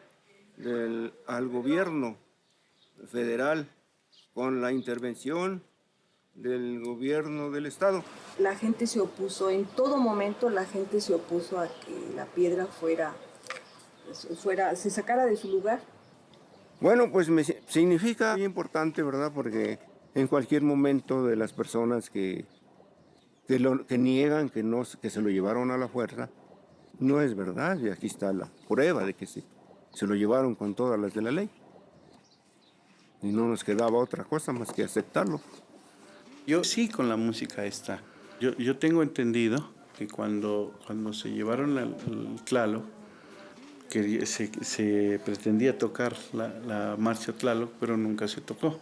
al gobierno federal con la intervención del gobierno del Estado. La gente se opuso, en todo momento la gente se opuso a que la piedra se sacara de su lugar. Bueno, pues significa muy importante, ¿verdad? Porque en cualquier momento de las personas que niegan que se lo llevaron a la fuerza, no es verdad, y aquí está la prueba de que se lo llevaron con todas las de la ley. Y no nos quedaba otra cosa más que aceptarlo. Yo sí con la música esta. Yo tengo entendido que cuando se llevaron al Tlaloc, que se pretendía tocar la marcha Tlaloc, pero nunca se tocó.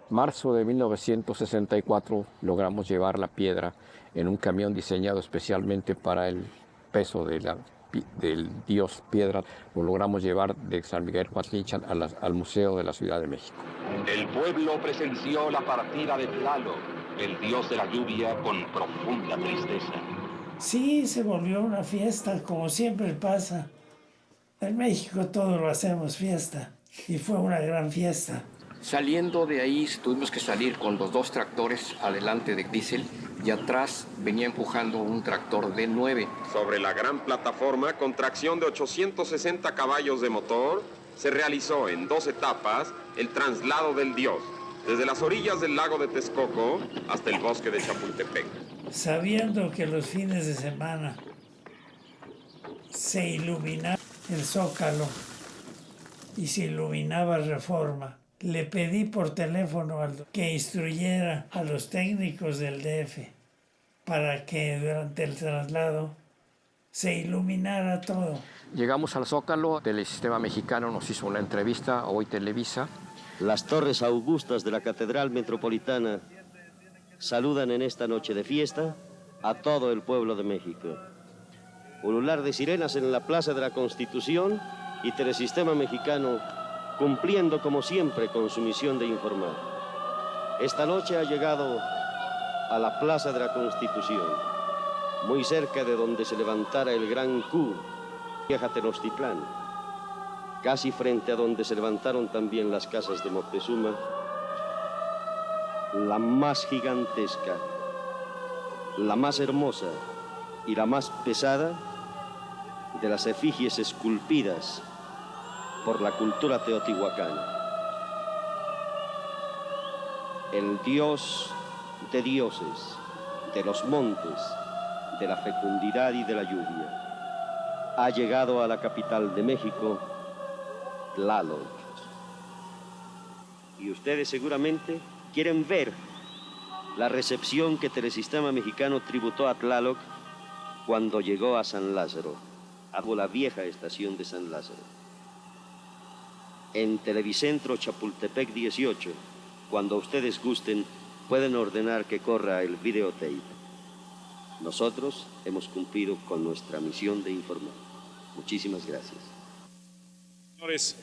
Marzo de 1964 logramos llevar la piedra en un camión diseñado especialmente para el peso del dios piedra. Lo logramos llevar de San Miguel Coatlinchan al Museo de la Ciudad de México. El pueblo presenció la partida de Tlaloc, el dios de la lluvia, con profunda tristeza. Sí, se volvió una fiesta, como siempre pasa. En México todo lo hacemos fiesta, y fue una gran fiesta. Saliendo de ahí tuvimos que salir con los 2 tractores adelante de diésel y atrás venía empujando un tractor de 9. Sobre la gran plataforma, con tracción de 860 caballos de motor, se realizó en 2 etapas el traslado del dios, desde las orillas del lago de Texcoco hasta el bosque de Chapultepec. Sabiendo que los fines de semana se iluminaba el Zócalo y se iluminaba Reforma, le pedí por teléfono que instruyera a los técnicos del DF para que durante el traslado se iluminara todo. Llegamos al Zócalo, Telesistema Mexicano nos hizo una entrevista, hoy Televisa. Las torres augustas de la Catedral Metropolitana saludan en esta noche de fiesta a todo el pueblo de México. Ulular de sirenas en la Plaza de la Constitución y Telesistema Mexicano cumpliendo como siempre con su misión de informar. Esta noche ha llegado a la Plaza de la Constitución, muy cerca de donde se levantara el gran Q, vieja Tenochtitlán, casi frente a donde se levantaron también las casas de Moctezuma, la más gigantesca, la más hermosa y la más pesada de las efigies esculpidas por la cultura teotihuacana. El dios de dioses, de los montes, de la fecundidad y de la lluvia, ha llegado a la capital de México, Tlaloc. Y ustedes seguramente quieren ver la recepción que Telesistema Mexicano tributó a Tlaloc cuando llegó a San Lázaro, a la vieja estación de San Lázaro. En Televicentro Chapultepec 18, cuando ustedes gusten, pueden ordenar que corra el videotape. Nosotros hemos cumplido con nuestra misión de informar. Muchísimas gracias. Señores,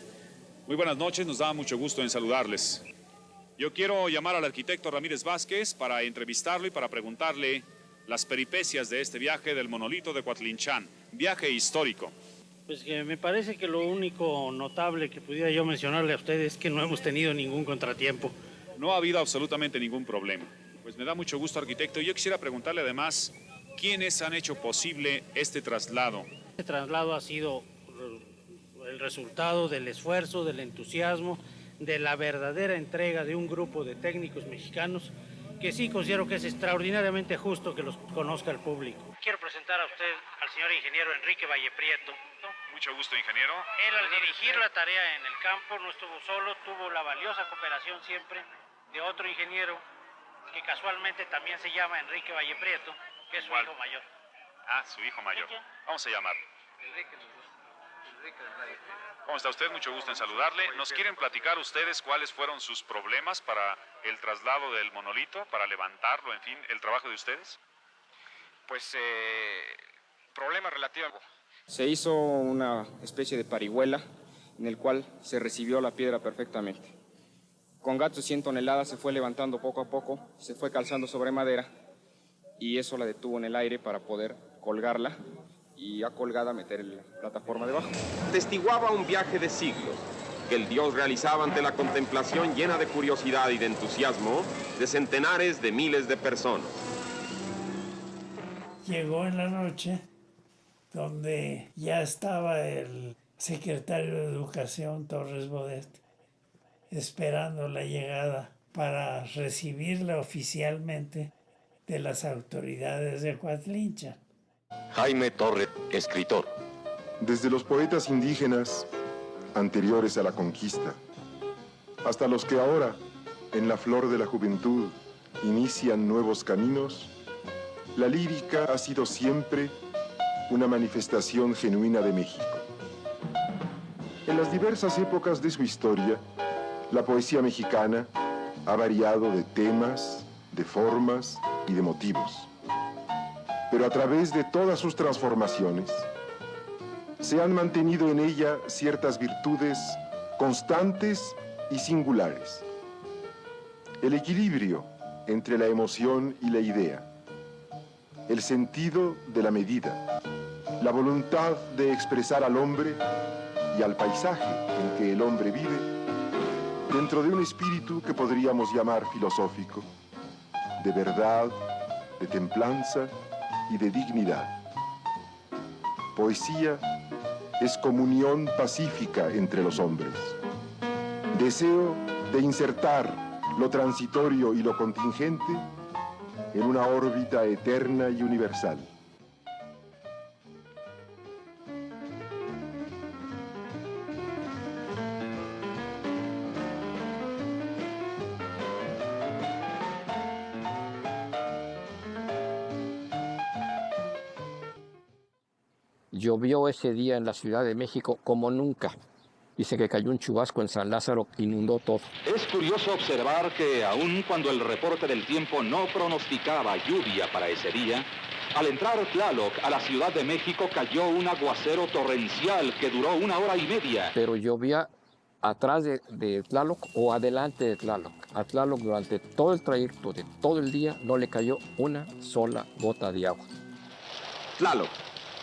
muy buenas noches, nos da mucho gusto en saludarles. Yo quiero llamar al arquitecto Ramírez Vázquez para entrevistarlo y para preguntarle las peripecias de este viaje del monolito de Coatlinchan, viaje histórico. Pues que me parece que lo único notable que pudiera yo mencionarle a ustedes es que no hemos tenido ningún contratiempo. No ha habido absolutamente ningún problema. Pues me da mucho gusto, arquitecto. Yo quisiera preguntarle además, ¿quiénes han hecho posible este traslado? Este traslado ha sido el resultado del esfuerzo, del entusiasmo, de la verdadera entrega de un grupo de técnicos mexicanos que sí considero que es extraordinariamente justo que los conozca el público. Quiero presentar a usted al señor ingeniero Enrique Valleprieto. Mucho gusto, ingeniero. Él, al dirigir la tarea en el campo, no estuvo solo, tuvo la valiosa cooperación siempre de otro ingeniero que casualmente también se llama Enrique Valleprieto, que es su hijo mayor. Ah, su hijo mayor. Vamos a llamarlo. ¿Cómo está usted? Mucho gusto en saludarle. ¿Nos quieren platicar ustedes cuáles fueron sus problemas para el traslado del monolito, para levantarlo, en fin, el trabajo de ustedes? Pues, problema relativo. Se hizo una especie de parihuela en el cual se recibió la piedra perfectamente. Con gatos de 100 toneladas se fue levantando poco a poco, se fue calzando sobre madera y eso la detuvo en el aire para poder colgarla y ya colgada meter la plataforma debajo. Testiguaba un viaje de siglos que el dios realizaba ante la contemplación llena de curiosidad y de entusiasmo de centenares de miles de personas. Llegó en la noche donde ya estaba el secretario de Educación, Torres Bodet, esperando la llegada para recibirla oficialmente de las autoridades de Coatlinchan. Jaime Torres, escritor. Desde los poetas indígenas anteriores a la conquista, hasta los que ahora, en la flor de la juventud, inician nuevos caminos, la lírica ha sido siempre una manifestación genuina de México. En las diversas épocas de su historia, la poesía mexicana ha variado de temas, de formas y de motivos. Pero a través de todas sus transformaciones, se han mantenido en ella ciertas virtudes constantes y singulares. El equilibrio entre la emoción y la idea, el sentido de la medida, la voluntad de expresar al hombre y al paisaje en que el hombre vive, dentro de un espíritu que podríamos llamar filosófico, de verdad, de templanza y de dignidad. Poesía es comunión pacífica entre los hombres. Deseo de insertar lo transitorio y lo contingente en una órbita eterna y universal. Llovió ese día en la Ciudad de México como nunca. Dice que cayó un chubasco en San Lázaro, inundó todo. Es curioso observar que aun cuando el reporte del tiempo no pronosticaba lluvia para ese día, al entrar Tlaloc a la Ciudad de México cayó un aguacero torrencial que duró 1 hora y media. Pero llovía atrás de Tlaloc o adelante de Tlaloc. A Tlaloc durante todo el trayecto de todo el día no le cayó una sola gota de agua. Tlaloc,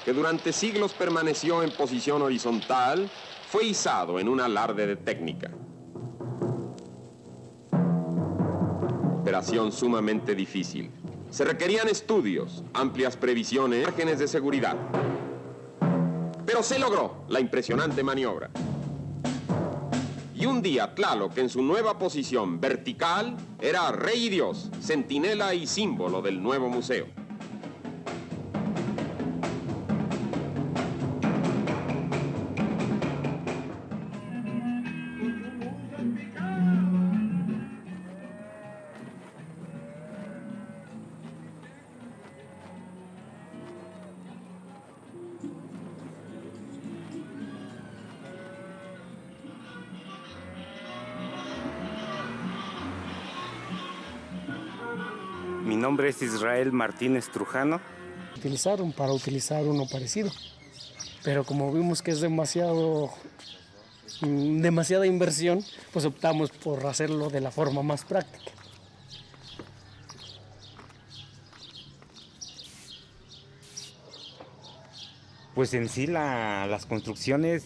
que durante siglos permaneció en posición horizontal, fue izado en un alarde de técnica. Operación sumamente difícil. Se requerían estudios, amplias previsiones, márgenes de seguridad. Pero se logró la impresionante maniobra. Y un día Tlaloc, en su nueva posición vertical, era rey y dios, centinela y símbolo del nuevo museo. Mi nombre es Israel Martínez Trujano. Utilizaron para utilizar uno parecido, pero como vimos que es demasiada inversión, pues optamos por hacerlo de la forma más práctica. Pues en sí las construcciones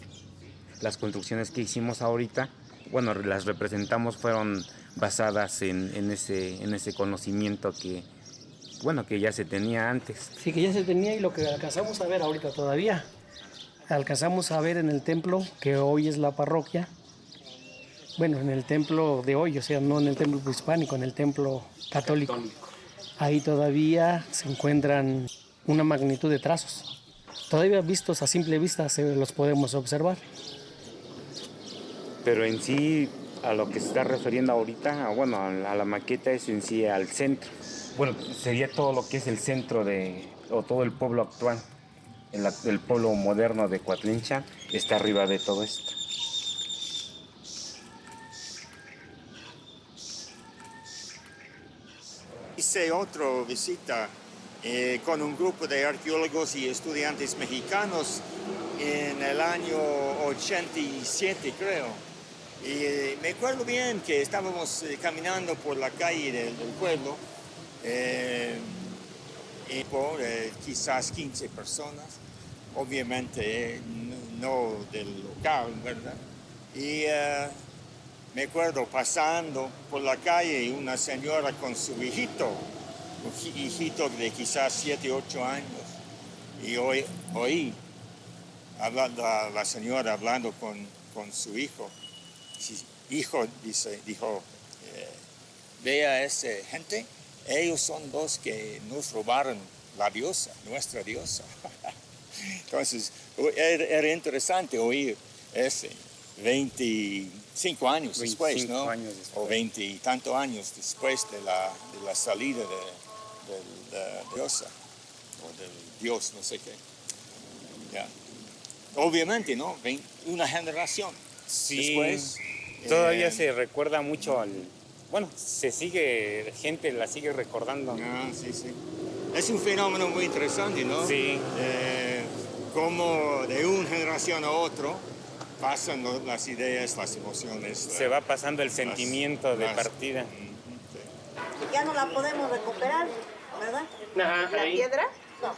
que hicimos ahorita, bueno, las representamos fueron basadas en ese conocimiento que ya se tenía antes. Sí, que ya se tenía, y lo que alcanzamos a ver ahorita todavía. Alcanzamos a ver en el templo, que hoy es la parroquia, bueno, en el templo de hoy, o sea, no en el templo prehispánico, en el templo católico. Ahí todavía se encuentran una magnitud de trazos. Todavía vistos a simple vista los podemos observar. Pero en sí, a lo que se está refiriendo ahorita, a la maqueta es en sí al centro. Bueno, sería todo lo que es el centro o todo el pueblo actual. El pueblo moderno de Coatlinchan está arriba de todo esto. Hice otra visita con un grupo de arqueólogos y estudiantes mexicanos en el año 87, creo. Y me acuerdo bien que estábamos caminando por la calle del pueblo, y por quizás 15 personas, obviamente no del local, ¿verdad? Y me acuerdo pasando por la calle y una señora con su hijito de quizás 7, 8 años, y oí a la señora hablando con su hijo. Su hijo dijo, vea a esa gente, ellos son los que nos robaron la diosa, nuestra diosa. Entonces, era interesante oír ese 25 años después, ¿no? O 20 y tantos años después de la salida de la diosa, o del dios, no sé qué. Yeah. Obviamente, ¿no? Una generación sí, después. Todavía se recuerda mucho bueno, gente la sigue recordando. Ah, sí, sí. Es un fenómeno muy interesante, ¿no? Sí. Como de una generación a otro pasan las ideas, las emociones. Se va pasando el sentimiento de partida. Ya no la podemos recuperar, ¿verdad? ¿La piedra? No,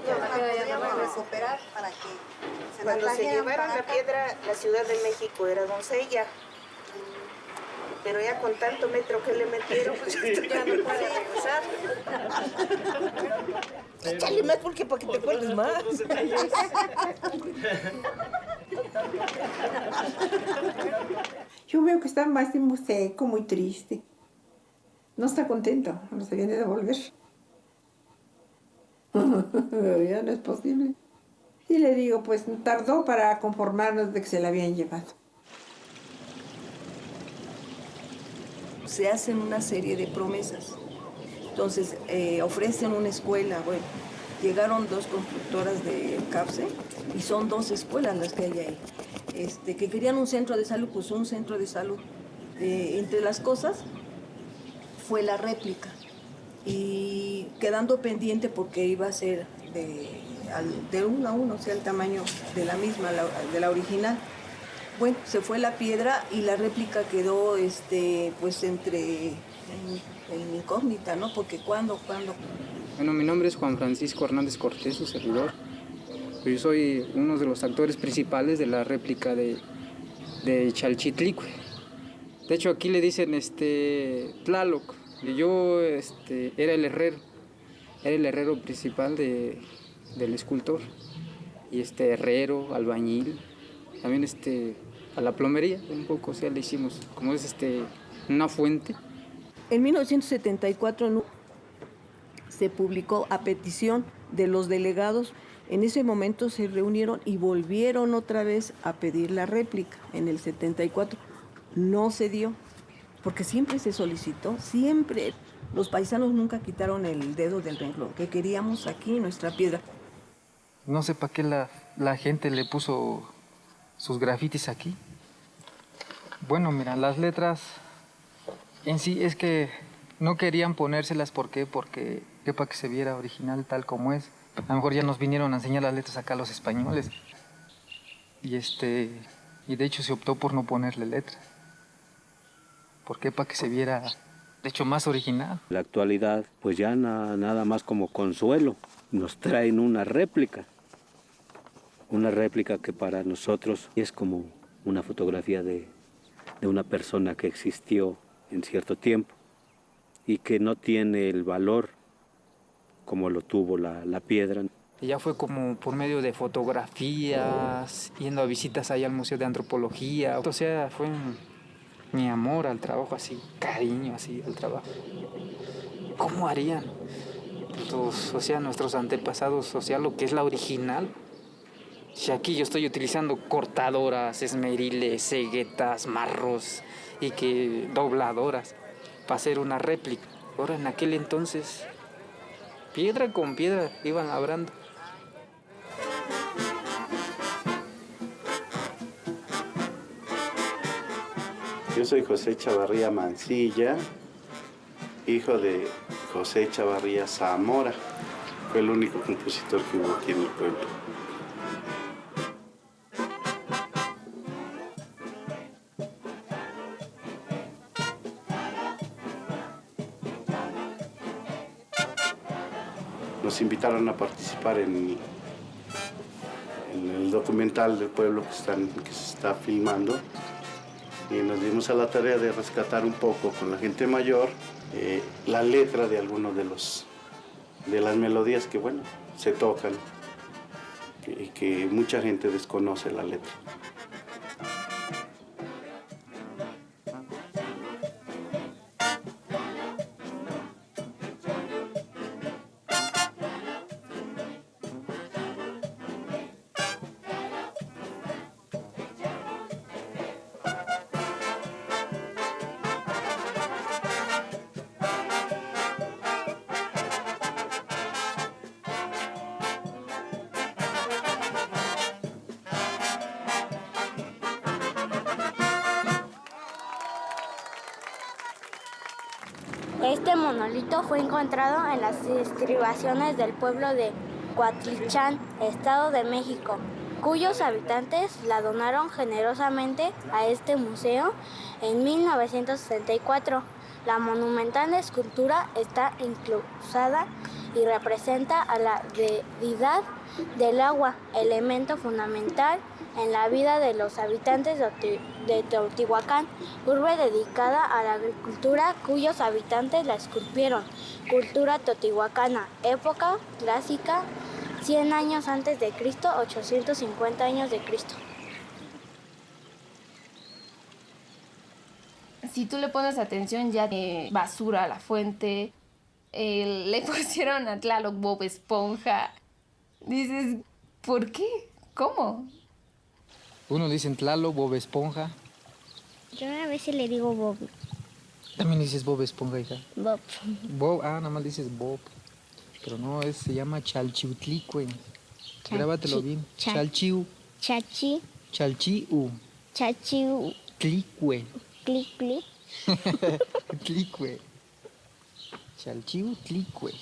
ya no la podemos recuperar para que Cuando se llevaron la piedra, la Ciudad de México era doncella. Pero ya con tanto metro que le metieron, pues ya no puede regresar. Échale más porque para que te acuerdes más. Yo veo que está más muy seco, muy triste. No está contento, no se viene a devolver. Ya no es posible. Y le digo, pues tardó para conformarnos de que se la habían llevado. Se hacen una serie de promesas. Entonces, ofrecen una escuela. Bueno, llegaron 2 constructoras de CAPSE y son 2 escuelas las que hay ahí. Que querían un centro de salud, pues un centro de salud. Entre las cosas fue la réplica y quedando pendiente porque iba a ser de 1 a 1, o sea, el tamaño de la misma, de la original. Bueno, se fue la piedra y la réplica quedó pues en incógnita, ¿no? Porque ¿cuándo? Bueno, mi nombre es Juan Francisco Hernández Cortés, su servidor. Yo soy uno de los actores principales de la réplica de Chalchitlicue. De hecho, aquí le dicen Tlaloc. Y yo era el herrero principal del escultor. Y herrero, albañil, también a la plomería un poco, o sea, le hicimos, como es una fuente. En 1974 se publicó a petición de los delegados. En ese momento se reunieron y volvieron otra vez a pedir la réplica. En el 74 no se dio, porque siempre se solicitó, siempre. Los paisanos nunca quitaron el dedo del renglón, que queríamos aquí nuestra piedra. No sé para qué la gente le puso sus grafitis aquí. Bueno, mira, las letras en sí es que no querían ponérselas. ¿Por qué? Porque para que se viera original tal como es. A lo mejor ya nos vinieron a enseñar las letras acá los españoles. Y de hecho se optó por no ponerle letras. ¿Por qué? Para que se viera, de hecho, más original. La actualidad, pues ya nada más como consuelo, nos traen una réplica. Una réplica que para nosotros es como una fotografía de una persona que existió en cierto tiempo y que no tiene el valor como lo tuvo la piedra. Y ya fue como por medio de fotografías, yendo a visitas ahí al Museo de Antropología. O sea, fue mi amor al trabajo, así, cariño así al trabajo. ¿Cómo harían nuestros antepasados, o sea, lo que es la original? Si aquí yo estoy utilizando cortadoras, esmeriles, ceguetas, marros y dobladoras para hacer una réplica. Ahora, en aquel entonces, piedra con piedra iban labrando. Yo soy José Chavarría Mancilla, hijo de José Chavarría Zamora. Fue el único compositor que hubo aquí en el pueblo. Nos invitaron a participar en el documental del pueblo que se está filmando. Y nos dimos a la tarea de rescatar un poco con la gente mayor la letra de algunos de las melodías que, bueno, se tocan y que mucha gente desconoce la letra. Este monolito fue encontrado en las estribaciones del pueblo de Cuatlichán, Estado de México, cuyos habitantes la donaron generosamente a este museo en 1964. La monumental escultura está incrustada y representa a la deidad del agua, elemento fundamental en la vida de los habitantes de Teotihuacán, urbe dedicada a la agricultura cuyos habitantes la esculpieron. Cultura teotihuacana, época clásica, 100 años antes de Cristo, 850 años de Cristo. Si tú le pones atención, ya basura a la fuente, le pusieron a Tlaloc Bob Esponja. Dices, ¿por qué? ¿Cómo? Uno le dicen Tlaloc, Bob Esponja. Yo a veces le digo Bob. También dices Bob Esponja, hija. Bob. Bob, nada más dices Bob. Pero no, se llama Chalchiutlicue. Grábatelo bien. Chalchiu. Chachi. Chalchiu. Chachiu. Tlicue. Clicue. Tlicue. Chalchiu Tlicue.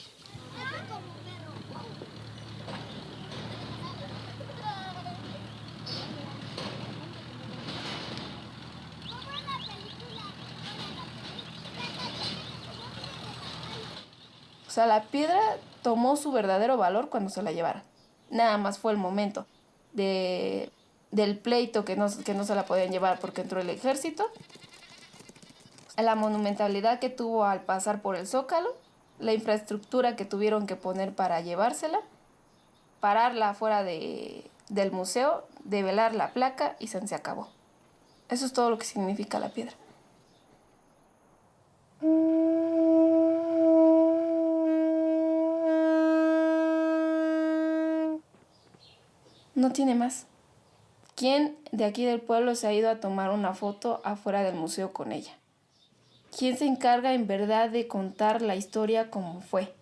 O sea, la piedra tomó su verdadero valor cuando se la llevaron. Nada más fue el momento del pleito que no se la podían llevar porque entró el ejército. La monumentalidad que tuvo al pasar por el Zócalo, la infraestructura que tuvieron que poner para llevársela, pararla afuera del museo, develar la placa y se acabó. Eso es todo lo que significa la piedra. No tiene más. ¿Quién de aquí del pueblo se ha ido a tomar una foto afuera del museo con ella? ¿Quién se encarga en verdad de contar la historia como fue?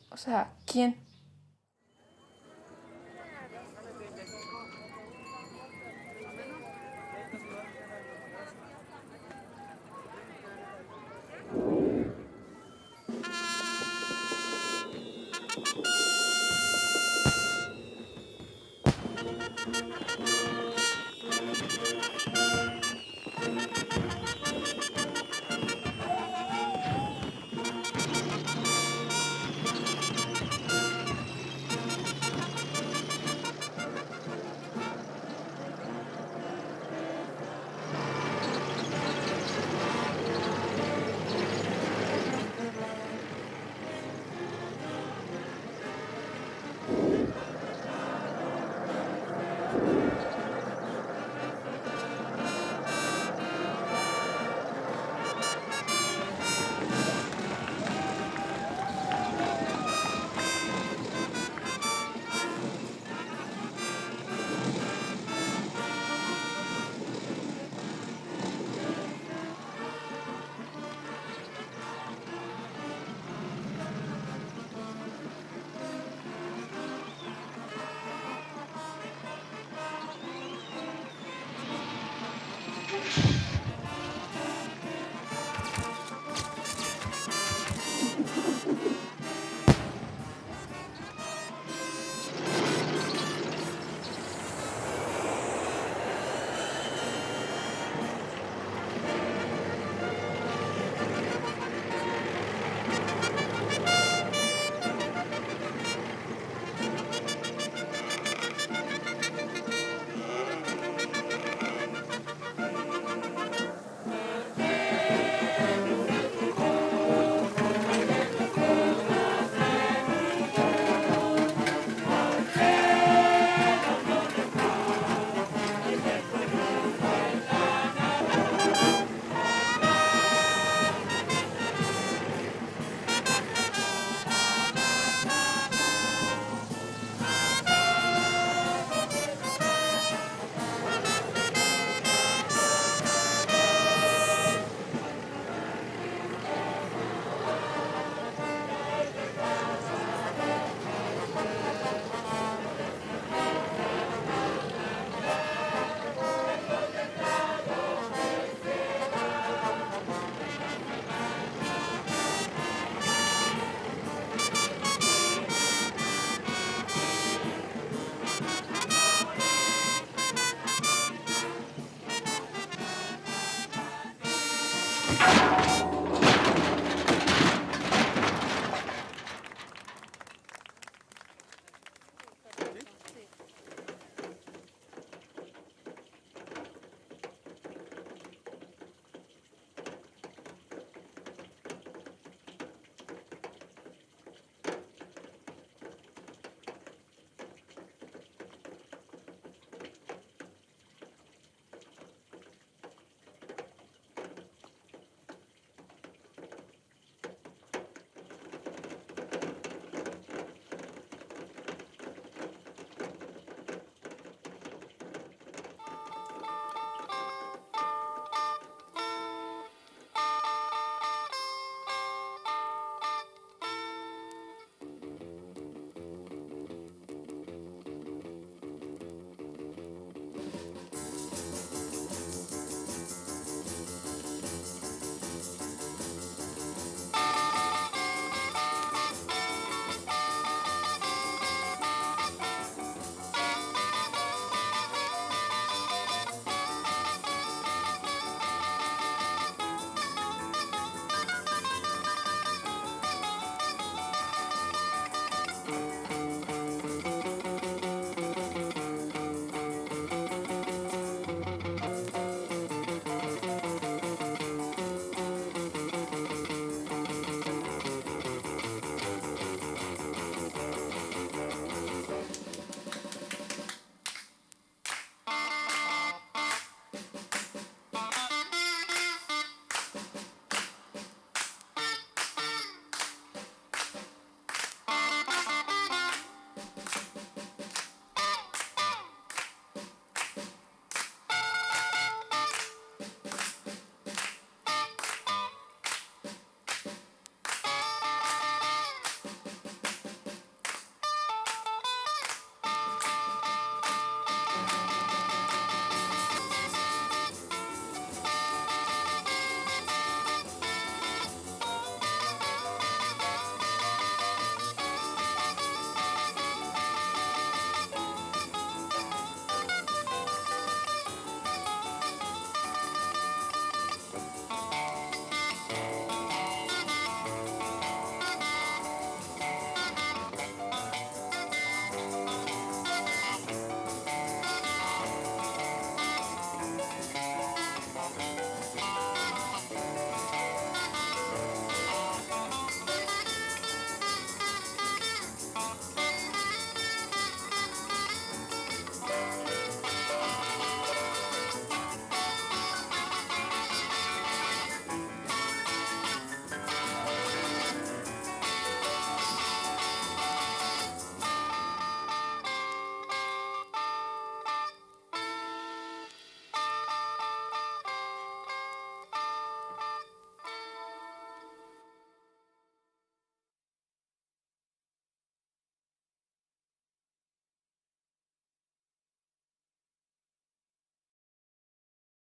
O sea, ¿quién?